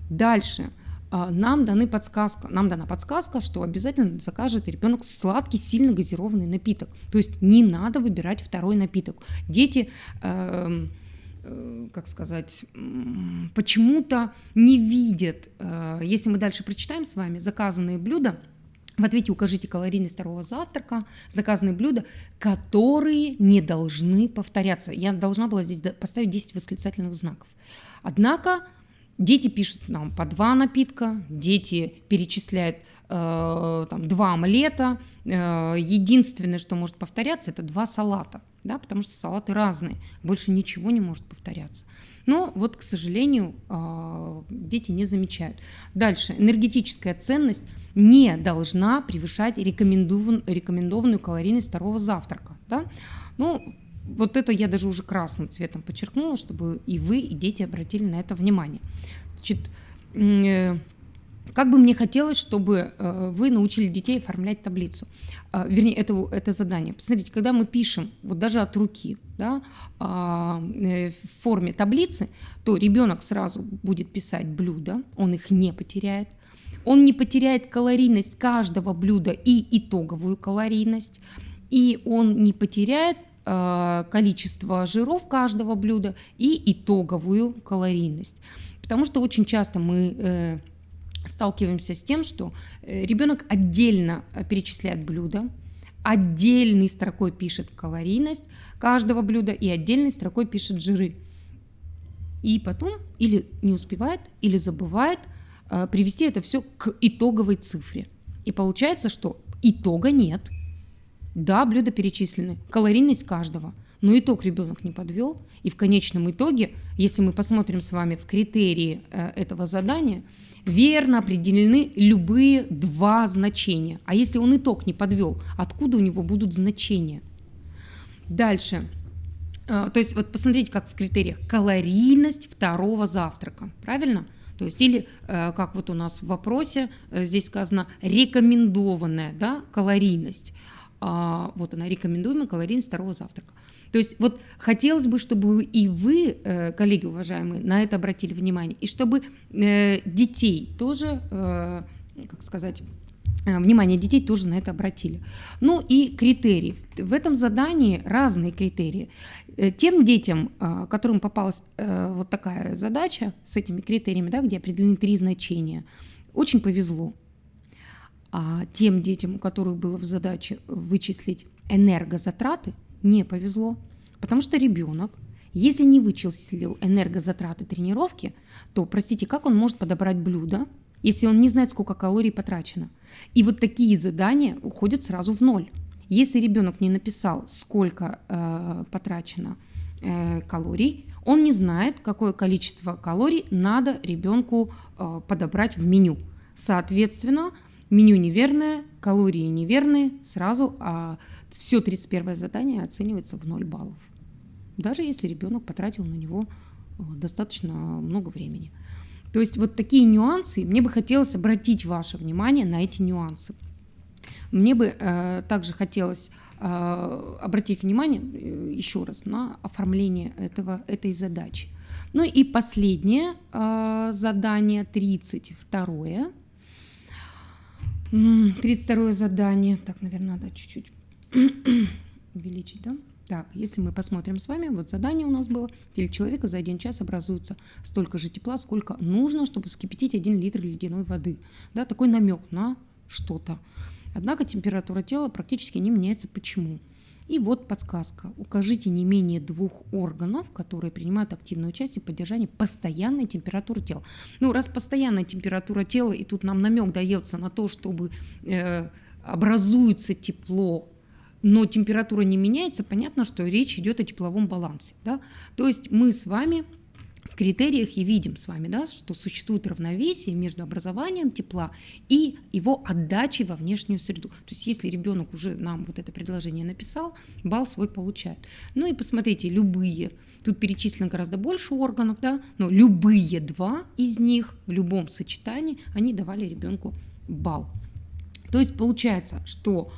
Дальше нам дана подсказка, что обязательно закажет ребенок сладкий, сильно газированный напиток. То есть не надо выбирать второй напиток. Дети почему-то не видят, если мы дальше прочитаем с вами заказанные блюда, в ответе укажите калорийность второго завтрака, заказанные блюда, которые не должны повторяться. Я должна была здесь поставить 10 восклицательных знаков. Однако дети пишут нам по 2 напитка, дети перечисляют 2 омлета. Единственное, что может повторяться, это 2 салата, да, потому что салаты разные, больше ничего не может повторяться. Но вот, к сожалению, дети не замечают. Дальше. Энергетическая ценность не должна превышать рекомендованную калорийность второго завтрака. Да? Ну, вот это я даже уже красным цветом подчеркнула, чтобы и вы, и дети обратили на это внимание. Значит, как бы мне хотелось, чтобы вы научили детей оформлять таблицу, вернее, это задание. Посмотрите, когда мы пишем, вот даже от руки, да, в форме таблицы, то ребенок сразу будет писать блюда, он их не потеряет. Он не потеряет калорийность каждого блюда и итоговую калорийность, и он не потеряет количество жиров каждого блюда и итоговую калорийность. Потому что очень часто мы сталкиваемся с тем, что ребенок отдельно перечисляет блюда, отдельной строкой пишет калорийность каждого блюда и отдельной строкой пишет жиры. И потом или не успевает, или забывает привести это все к итоговой цифре. И получается, что итога нет. Да, блюда перечислены, калорийность каждого, но итог ребенок не подвел. И в конечном итоге, если мы посмотрим с вами в критерии этого задания, верно определены любые 2 значения. А если он итог не подвел, откуда у него будут значения? Дальше. То есть вот посмотрите, как в критериях. Калорийность второго завтрака. Правильно? То есть или, как вот у нас в вопросе здесь сказано, рекомендованная, да, калорийность. Вот она, рекомендуемая калорийность второго завтрака. То есть вот хотелось бы, чтобы и вы, коллеги уважаемые, на это обратили внимание, и чтобы детей тоже, внимание детей тоже на это обратили. Ну и критерии. В этом задании разные критерии. Тем детям, которым попалась вот такая задача с этими критериями, да, где определены 3 значения, очень повезло. А тем детям, у которых было в задаче вычислить энергозатраты, не повезло, потому что ребенок, если не вычислил энергозатраты тренировки, то, простите, как он может подобрать блюдо если он не знает, сколько калорий потрачено. И вот такие задания уходят сразу в ноль. Если ребенок не написал, сколько потрачено калорий, он не знает, какое количество калорий надо ребенку подобрать в меню. Соответственно, меню неверное, калории неверные, сразу все 31 задание оценивается в 0 баллов. Даже если ребенок потратил на него достаточно много времени. То есть вот такие нюансы, мне бы хотелось обратить ваше внимание на эти нюансы. Мне бы также хотелось обратить внимание еще раз на оформление этой задачи. Ну и последнее задание, 32-е. 32-е задание. Так, наверное, надо чуть-чуть увеличить, да? Так, если мы посмотрим с вами, вот задание у нас было, в теле человека за 1 час образуется столько же тепла, сколько нужно, чтобы вскипятить 1 литр ледяной воды. Да, такой намек на что-то. Однако температура тела практически не меняется. Почему? И вот подсказка. Укажите не менее 2 органов, которые принимают активное участие в поддержании постоянной температуры тела. Ну, раз постоянная температура тела, и тут нам намек дается на то, чтобы образуется тепло, но температура не меняется, понятно, что речь идет о тепловом балансе. Да? То есть мы с вами в критериях и видим с вами, да, что существует равновесие между образованием тепла и его отдачей во внешнюю среду. То есть если ребенок уже нам вот это предложение написал, балл свой получает. Ну и посмотрите, любые, тут перечислено гораздо больше органов, да, но любые 2 из них в любом сочетании, они давали ребенку балл. То есть получается, что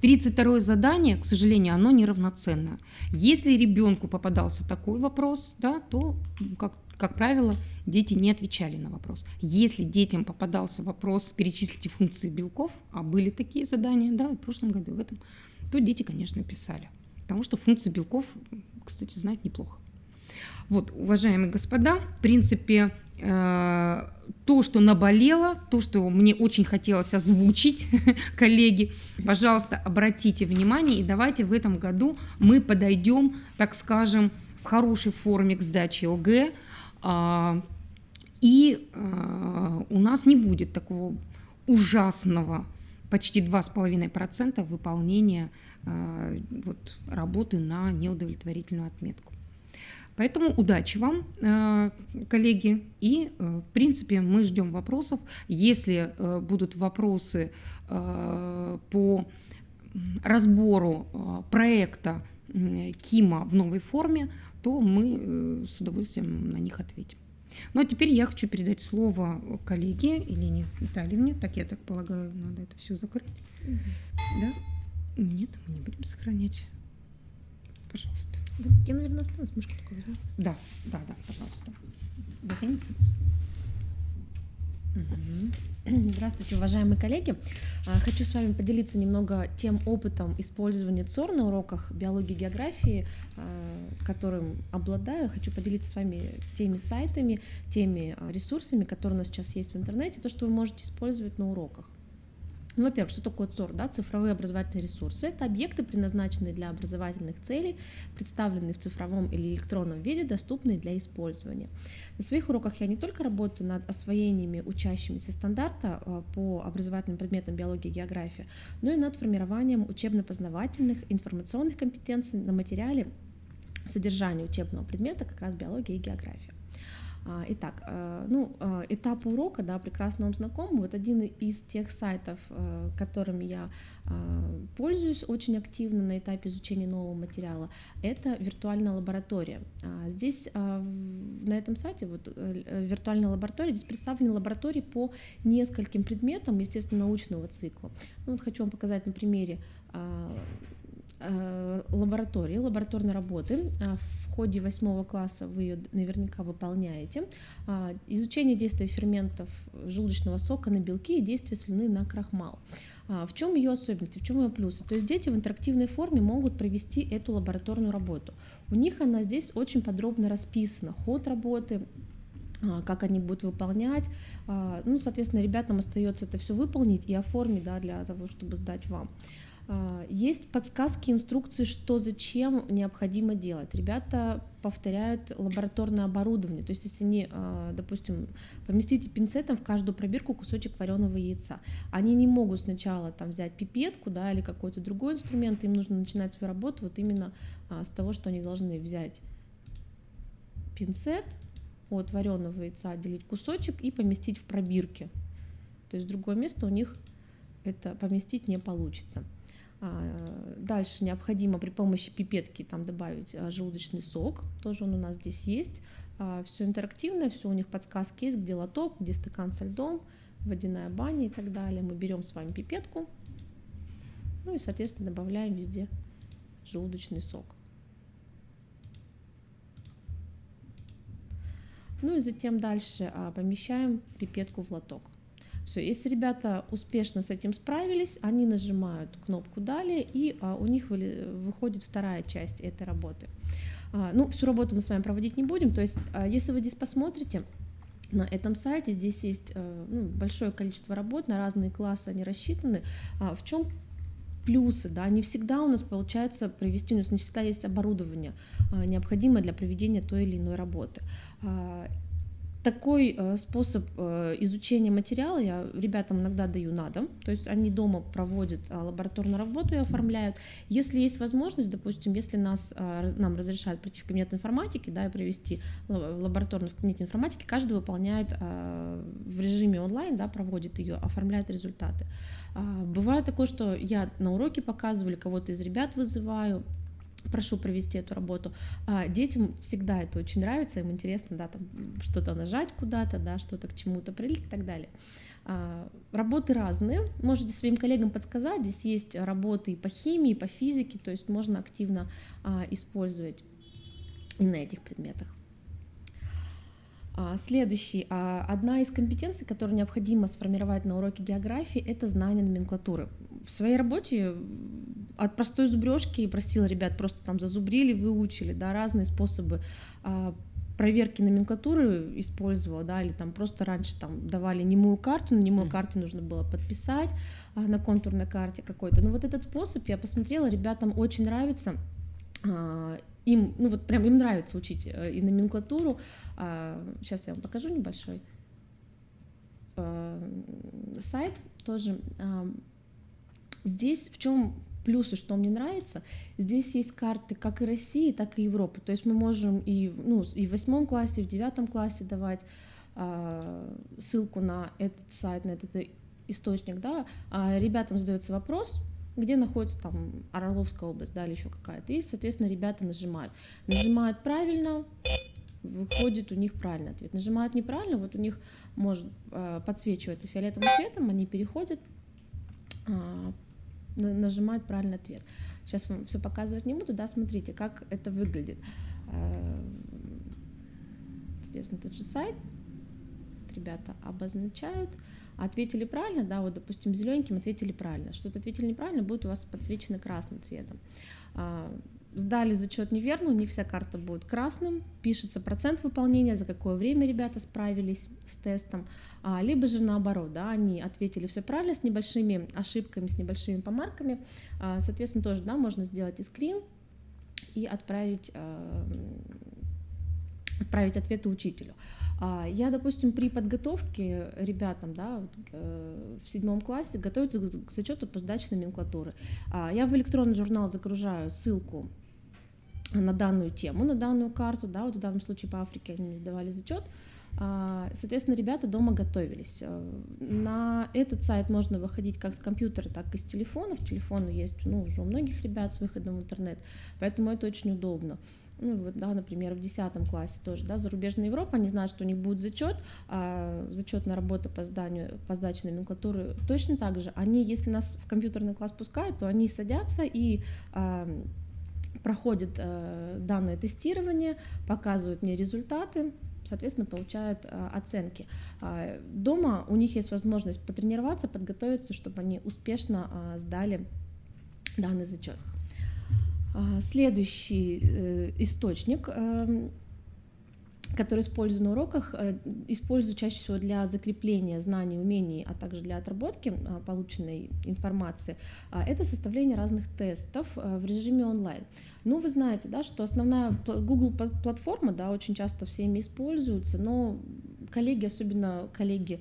32-е задание, к сожалению, оно неравноценно. Если ребенку попадался такой вопрос, да, то, как правило, дети не отвечали на вопрос. Если детям попадался вопрос «перечислите функции белков», а были такие задания, да, в прошлом году, в этом, то дети, конечно, писали. Потому что функции белков, кстати, знают неплохо. Вот, уважаемые господа, в принципе, то, что наболело, то, что мне очень хотелось озвучить, коллеги, пожалуйста, обратите внимание, и давайте в этом году мы подойдем, так скажем, в хорошей форме к сдаче ОГЭ, и у нас не будет такого ужасного почти 2,5% выполнения вот, работы на неудовлетворительную отметку. Поэтому удачи вам, коллеги, и, в принципе, мы ждем вопросов. Если будут вопросы по разбору проекта КИМа в новой форме, то мы с удовольствием на них ответим. Ну а теперь я хочу передать слово коллеге Елене Витальевне. Так, я так полагаю, надо это все закрыть. Да? Нет, мы не будем сохранять. Пожалуйста. Я, наверное, останусь, мышку такую возьму. Да, пожалуйста. Дотянется. Здравствуйте, уважаемые коллеги. Хочу с вами поделиться немного тем опытом использования ЦОР на уроках биологии и географии, которым обладаю. Хочу поделиться с вами теми сайтами, теми ресурсами, которые у нас сейчас есть в интернете, то, что вы можете использовать на уроках. Ну, во-первых, что такое ЦОР? Да? Цифровые образовательные ресурсы. Это объекты, предназначенные для образовательных целей, представленные в цифровом или электронном виде, доступные для использования. На своих уроках я не только работаю над освоениями учащимися стандарта по образовательным предметам биологии и географии, но и над формированием учебно-познавательных, информационных компетенций на материале содержания учебного предмета, как раз биология и география. Итак, этап урока, да, прекрасно вам знаком. Вот один из тех сайтов, которыми я пользуюсь очень активно на этапе изучения нового материала, это виртуальная лаборатория. Здесь на этом сайте, вот, виртуальная лаборатория, здесь представлены лаборатории по нескольким предметам, естественно, научного цикла. Ну, вот хочу вам показать на примере лабораторной работы. В ходе 8 класса вы ее наверняка выполняете. Изучение действия ферментов желудочного сока на белки и действия слюны на крахмал. В чем ее особенности, в чем ее плюсы? То есть дети в интерактивной форме могут провести эту лабораторную работу. У них она здесь очень подробно расписана, ход работы, как они будут выполнять. Ну, соответственно, ребятам остается это все выполнить и оформить, да, для того, чтобы сдать вам. Есть подсказки, инструкции, что зачем необходимо делать. Ребята повторяют лабораторное оборудование. То есть если они, допустим, поместите пинцетом в каждую пробирку кусочек вареного яйца, они не могут сначала там взять пипетку, да, или какой-то другой инструмент, им нужно начинать свою работу вот именно с того, что они должны взять пинцет, от вареного яйца отделить кусочек и поместить в пробирки. То есть в другое место у них это поместить не получится. Дальше необходимо при помощи пипетки там добавить желудочный сок, тоже он у нас здесь есть. Все интерактивное, все у них подсказки есть, где лоток, где стакан со льдом, водяная баня и так далее. Мы берем с вами пипетку, ну и, соответственно, добавляем везде желудочный сок. Ну и затем дальше помещаем пипетку в лоток. Все, если ребята успешно с этим справились, они нажимают кнопку «Далее», и у них выходит вторая часть этой работы. Ну, всю работу мы с вами проводить не будем, то есть если вы здесь посмотрите, на этом сайте здесь есть большое количество работ, на разные классы они рассчитаны. В чем плюсы? Да? Не всегда у нас получается провести, у нас не всегда есть оборудование, необходимое для проведения той или иной работы. Такой способ изучения материала я ребятам иногда даю на дом, то есть они дома проводят лабораторную работу и оформляют. Если есть возможность, допустим, если нам разрешают прийти в кабинет информатики, да, и провести лабораторную в кабинете информатики, каждый выполняет в режиме онлайн, да, проводит ее, оформляет результаты. Бывает такое, что я на уроке показываю, или кого-то из ребят вызываю, прошу провести эту работу. Детям всегда это очень нравится, им интересно, да, там что-то нажать куда-то, да, что-то к чему-то прилить и так далее. Работы разные, можете своим коллегам подсказать, здесь есть работы и по химии, и по физике, то есть можно активно использовать и на этих предметах. Следующий. Одна из компетенций, которую необходимо сформировать на уроке географии, это знание номенклатуры. В своей работе от простой зубрежки просила ребят, просто там зазубрили, выучили, да, разные способы проверки номенклатуры использовала, да, или там просто раньше там давали немую карту, на немой карте нужно было подписать, на контурной карте какой-то. Но вот этот способ я посмотрела, ребятам очень нравится. Им, прям им нравится учить и номенклатуру. Сейчас я вам покажу небольшой сайт тоже. Здесь в чем плюсы, что мне нравится, здесь есть карты как и России, так и Европы. То есть мы можем и в 8 классе, и в 9 классе давать ссылку на этот сайт, на этот источник. Да. Ребятам задается вопрос, где находится там Орловская область, да, или еще какая-то. И, соответственно, ребята нажимают правильно, выходит у них правильный ответ. Нажимают неправильно, вот у них может подсвечиваться фиолетовым цветом, они переходят, нажимают правильный ответ. Сейчас вам все показывать не буду, да, смотрите, как это выглядит. Соответственно, тот же сайт, ребята обозначают, ответили правильно, да, вот, допустим, зелененьким ответили правильно, что-то ответили неправильно, будет у вас подсвечено красным цветом. Сдали зачет неверно, у них вся карта будет красным, пишется процент выполнения, за какое время ребята справились с тестом, либо же наоборот, да, они ответили все правильно с небольшими ошибками, с небольшими помарками, соответственно, тоже, да, можно сделать и скрин и отправить ответы учителю. Я, допустим, при подготовке ребятам, да, в 7 классе готовятся к зачету по сдаче номенклатуры. Я в электронный журнал загружаю ссылку на данную тему, на данную карту, да, вот в данном случае по Африке они мне сдавали зачет. Соответственно, ребята дома готовились. На этот сайт можно выходить как с компьютера, так и с телефонов. Телефоны есть уже у многих ребят с выходом в интернет, поэтому это очень удобно. Да, например, в 10 классе тоже, да, зарубежная Европа, они знают, что у них будет зачет, зачетная работа по сдаче номенклатуры. Точно так же, они, если нас в компьютерный класс пускают, то они садятся и проходят данное тестирование, показывают мне результаты, соответственно, получают оценки. Дома у них есть возможность потренироваться, подготовиться, чтобы они успешно сдали данный зачет. Следующий источник, которые использую на уроках, использую чаще всего для закрепления знаний, умений, а также для отработки полученной информации, это составление разных тестов в режиме онлайн. Ну, вы знаете, да, что основная Google платформа, да, очень часто всеми используется, но коллеги, особенно коллеги,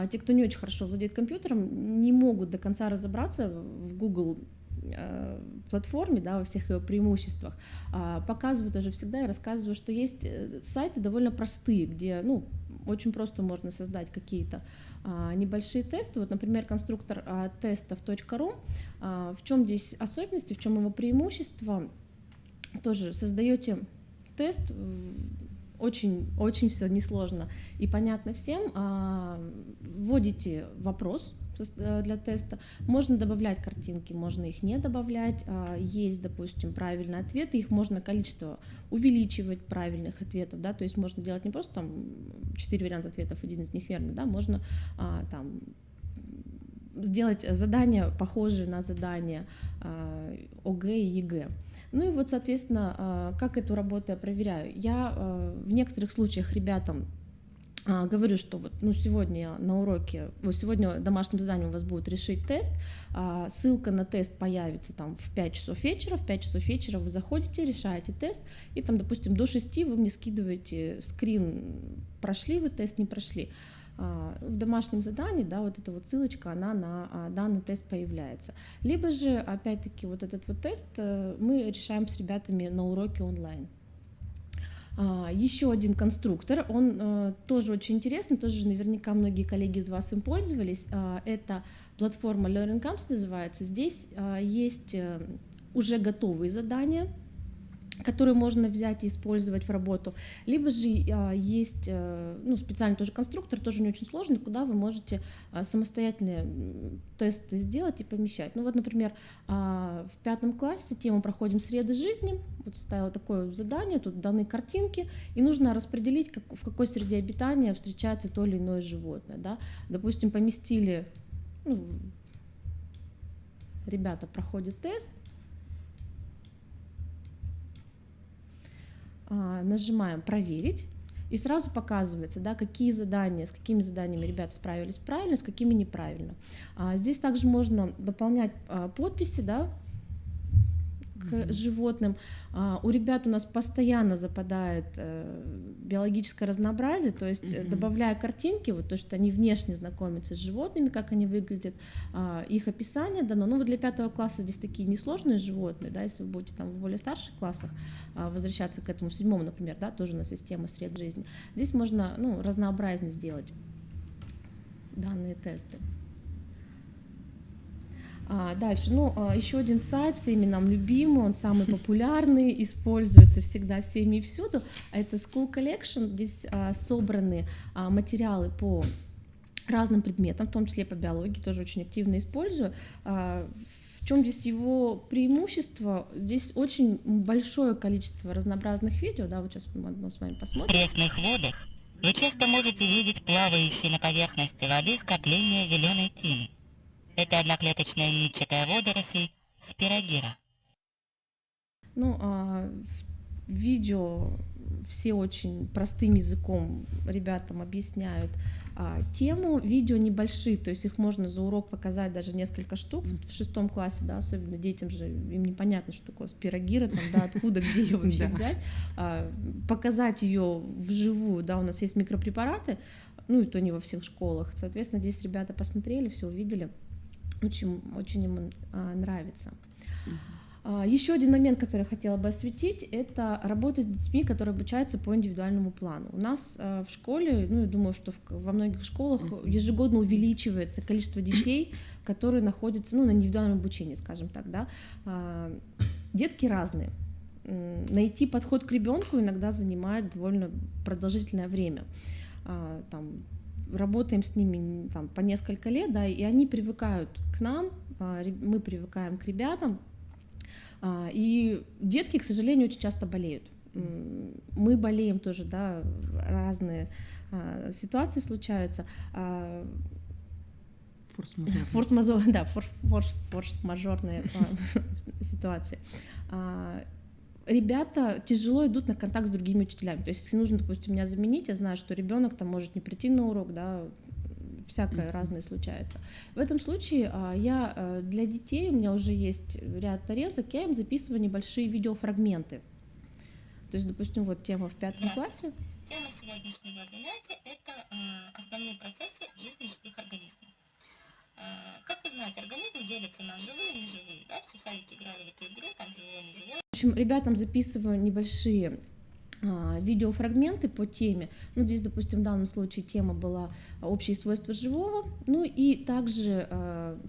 те, кто не очень хорошо владеет компьютером, не могут до конца разобраться в Google платформе, да, во всех ее преимуществах. Показываю тоже всегда и рассказываю, что есть сайты довольно простые, где, ну, очень просто можно создать какие-то небольшие тесты. Вот, например, конструктор тестов.ру. В чем здесь особенности, в чем его преимущество? Тоже создаете тест, очень все несложно и понятно всем. Вводите вопрос для теста, можно добавлять картинки, можно их не добавлять, есть, допустим, правильные ответы, их можно количество увеличивать правильных ответов, да, то есть можно делать не просто там 4 варианта ответов, один из них верный, да, можно там сделать задания, похожие на задания ОГЭ и ЕГЭ. Ну и вот, соответственно, как эту работу я проверяю? Я в некоторых случаях ребятам говорю, что вот, ну, сегодня на уроке, сегодня домашним заданием у вас будет решить тест, ссылка на тест появится там в 5 часов вечера, в 5 часов вечера вы заходите, решаете тест, и там, допустим, до 6 вы мне скидываете скрин, прошли вы тест, не прошли. В домашнем задании, да, вот эта вот ссылочка, она на данный тест появляется. Либо же, опять-таки, вот этот вот тест мы решаем с ребятами на уроке онлайн. Еще один конструктор, он тоже очень интересный, тоже наверняка многие коллеги из вас им пользовались. Это платформа Learning Camps называется. Здесь есть уже готовые задания, которые можно взять и использовать в работу, либо же есть специальный тоже конструктор, тоже не очень сложный, куда вы можете самостоятельно тесты сделать и помещать. Ну вот, например, в 5 классе тему проходим «Среды жизни», вот ставила такое задание, тут даны картинки, и нужно распределить, в какой среде обитания встречается то или иное животное. Да? Допустим, поместили, ребята проходят тест, нажимаем «Проверить», и сразу показывается, да, какие задания, с какими заданиями ребята справились правильно, с какими неправильно. Здесь также можно дополнять подписи, да, к животным. У ребят у нас постоянно западает биологическое разнообразие, то есть добавляя картинки, вот то, что они внешне знакомятся с животными, как они выглядят, их описание дано. Ну вот для 5 класса здесь такие несложные животные, да, если вы будете там в более старших классах возвращаться к этому, в 7, например, да, тоже у нас система сред жизни. Здесь можно, разнообразнее сделать данные тесты. Дальше, еще один сайт, всеми нам любимый, он самый популярный, используется всегда всеми и всюду, это School Collection. Здесь собраны материалы по разным предметам, в том числе по биологии, тоже очень активно использую. В чем здесь его преимущество? Здесь очень большое количество разнообразных видео, да, вот сейчас мы одно с вами посмотрим. В пресных водах вы часто можете видеть плавающие на поверхности воды скопления зеленой тины. Это одноклеточная нитчатая водоросль спирогира. В видео все очень простым языком ребятам объясняют тему. Видео небольшие, то есть их можно за урок показать даже несколько штук. В 6 классе, да, особенно детям же, им непонятно, что такое спирогира, там, да, откуда, где ее вообще взять. Показать ее вживую, да, у нас есть микропрепараты, и то не во всех школах. Соответственно, здесь ребята посмотрели, все увидели. Очень им нравится. Еще один момент, который я хотела бы осветить, это работа с детьми, которые обучаются по индивидуальному плану. У нас в школе, я думаю, что во многих школах ежегодно увеличивается количество детей, которые находятся на индивидуальном обучении, скажем так, да. Детки разные. Найти подход к ребенку иногда занимает довольно продолжительное время. Работаем с ними по несколько лет, да, и они привыкают к нам, мы привыкаем к ребятам, и детки, к сожалению, очень часто болеют. Мы болеем тоже, да, разные ситуации случаются. Форс-мажорные ситуации. ребята тяжело идут на контакт с другими учителями. То есть, если нужно, допустим, меня заменить, я знаю, что ребенок там может не прийти на урок, да, всякое разное случается. В этом случае для детей, у меня уже есть ряд нарезок, я им записываю небольшие видеофрагменты. То есть, допустим, вот тема в 5 классе. Тема сегодняшнего занятия – это основные процессы жизни живых организмов. Как вы знаете, организмы делятся на живые и неживые. Да? Все садики играли в эту игру, там живое, неживое. В общем, ребятам записываю небольшие видеофрагменты по теме. Ну, здесь, допустим, в данном случае тема была общие свойства живого. Ну и также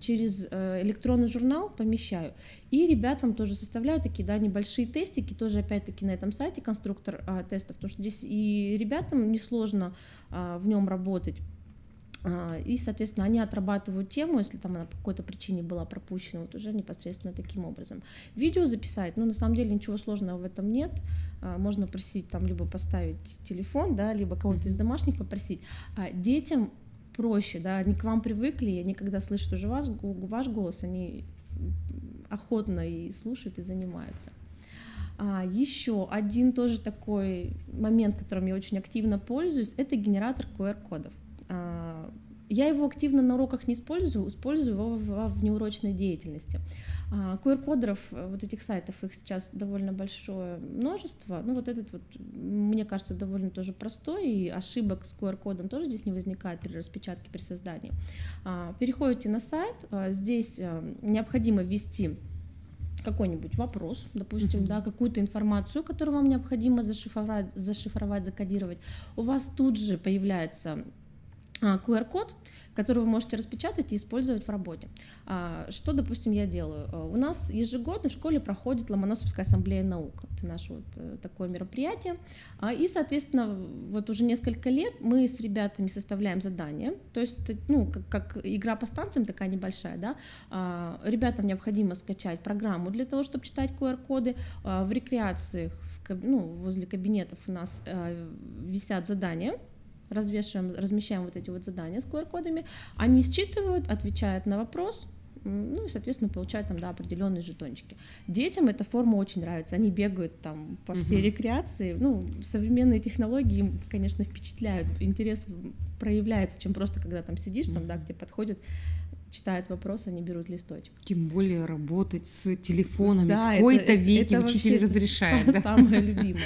через электронный журнал помещаю. И ребятам тоже составляю такие, да, небольшие тестики, тоже опять-таки на этом сайте конструктор тестов, потому что здесь и ребятам несложно в нем работать. И, соответственно, они отрабатывают тему, если там она по какой-то причине была пропущена, вот уже непосредственно таким образом. Видео записать, ну, на самом деле ничего сложного в этом нет. Можно просить там либо поставить телефон, да, либо кого-то из домашних попросить. Детям проще, да, они к вам привыкли, и они, когда слышат уже ваш голос, они охотно и слушают, и занимаются. Еще один тоже такой момент, которым я очень активно пользуюсь, это генератор QR-кодов. Я его активно на уроках не использую его в внеурочной деятельности. QR-кодов, вот этих сайтов, их сейчас довольно большое множество. Ну, вот этот вот, мне кажется, довольно тоже простой, и ошибок с QR-кодом тоже здесь не возникает при распечатке, при создании. Переходите на сайт, здесь необходимо ввести какой-нибудь вопрос, допустим, да, какую-то информацию, которую вам необходимо зашифровать, закодировать. У вас тут же появляется QR-код, который вы можете распечатать и использовать в работе. Что, допустим, я делаю? У нас ежегодно в школе проходит Ломоносовская ассамблея наук. Это наше вот такое мероприятие. И, соответственно, вот уже несколько лет мы с ребятами составляем задания. То есть, ну, как игра по станциям такая небольшая, да. Ребятам необходимо скачать программу для того, чтобы читать QR-коды. В рекреациях, возле кабинетов у нас висят задания. Размещаем вот эти вот задания с QR-кодами, они считывают, отвечают на вопрос, ну и, соответственно, получают там, да, определенные жетончики. Детям эта форма очень нравится, они бегают там по всей рекреации, ну, современные технологии им, конечно, впечатляют, интерес проявляется, чем просто когда там сидишь, там, да, к тебе подходят, читают вопрос, они берут листочек. Тем более работать с телефонами да, в кои-то веке учитель разрешает. Да? Самое любимое.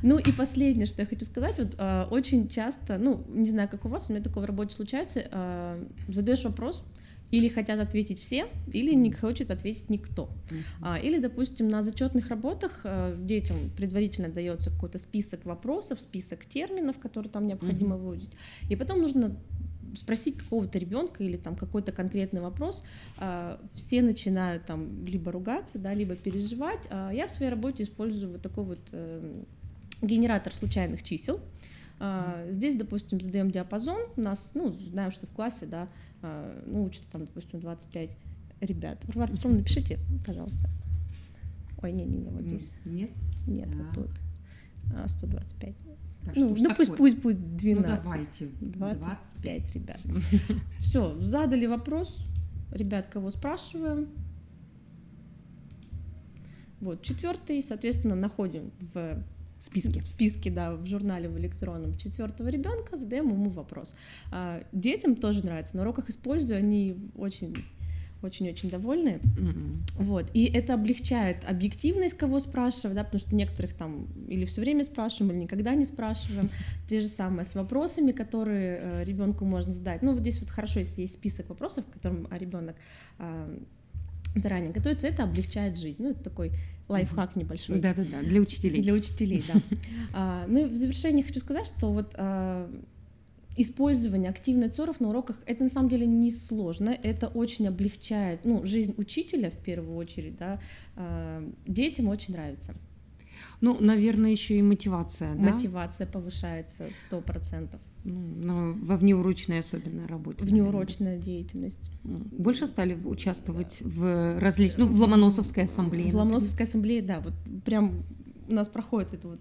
Ну и последнее, что я хочу сказать, вот очень часто, ну, не знаю, как у вас, у меня такое в работе случается, задаешь вопрос, или хотят ответить все, или не хочет ответить никто. Или, допустим, на зачетных работах детям предварительно дается какой-то список вопросов, список терминов, которые там необходимо выучить, и потом нужно спросить какого-то ребенка или там какой-то конкретный вопрос, все начинают там либо ругаться, да, либо переживать. Я в своей работе использую вот такой вот генератор случайных чисел. Здесь, допустим, задаем диапазон. У нас, ну, знаем, что в классе, да, ну, учатся там, допустим, 25 ребят. Варвара Петровна, напишите, пожалуйста. Ой, не, вот здесь. Нет? Нет, вот тут. 125. Да, ну, пусть будет 12. Ну, давайте. 25 ребят. Все, задали вопрос. Ребят, кого спрашиваем? Вот, 4-й, соответственно, находим в списке, да, в журнале в электронном 4-го ребенка, задаем ему вопрос. Детям тоже нравится, на уроках использую, они очень-очень довольны. Вот. И это облегчает объективность, кого спрашивать, да, потому что некоторых там или все время спрашиваем, или никогда не спрашиваем. Те же самые с вопросами, которые ребенку можно задать. Ну, вот здесь вот хорошо, если есть список вопросов, к которым ребенок заранее готовится, это облегчает жизнь. Ну, это такой лайфхак небольшой. Да, для учителей. Для учителей, да. Ну и в завершение хочу сказать, что вот использование активных ЦОРов на уроках, это на самом деле не сложно, это очень облегчает, ну, жизнь учителя в первую очередь, да, детям очень нравится. Ну, наверное, еще и мотивация, да? Мотивация повышается 100%. Ну, во внеурочной особенно работе. Внеурочная деятельность. Больше стали участвовать в различных, ну, в Ломоносовской ассамблее. В Ломоносовской ассамблее, да, вот прям у нас проходит это вот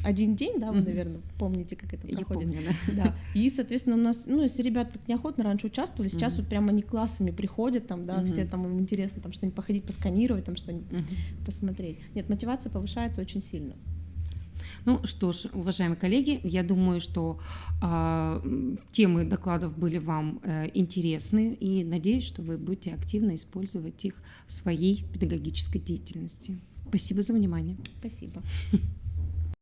один день, да, вы, наверное, помните, как это Я проходит. помню, да. Да. И, соответственно, у нас, ну, если ребята так неохотно раньше участвовали, сейчас вот прямо они классами приходят, там, да, все там им интересно там что-нибудь походить, посканировать, там что-нибудь посмотреть. Нет, мотивация повышается очень сильно. Ну что ж, уважаемые коллеги, я думаю, что темы докладов были вам интересны, и надеюсь, что вы будете активно использовать их в своей педагогической деятельности. Спасибо за внимание. Спасибо.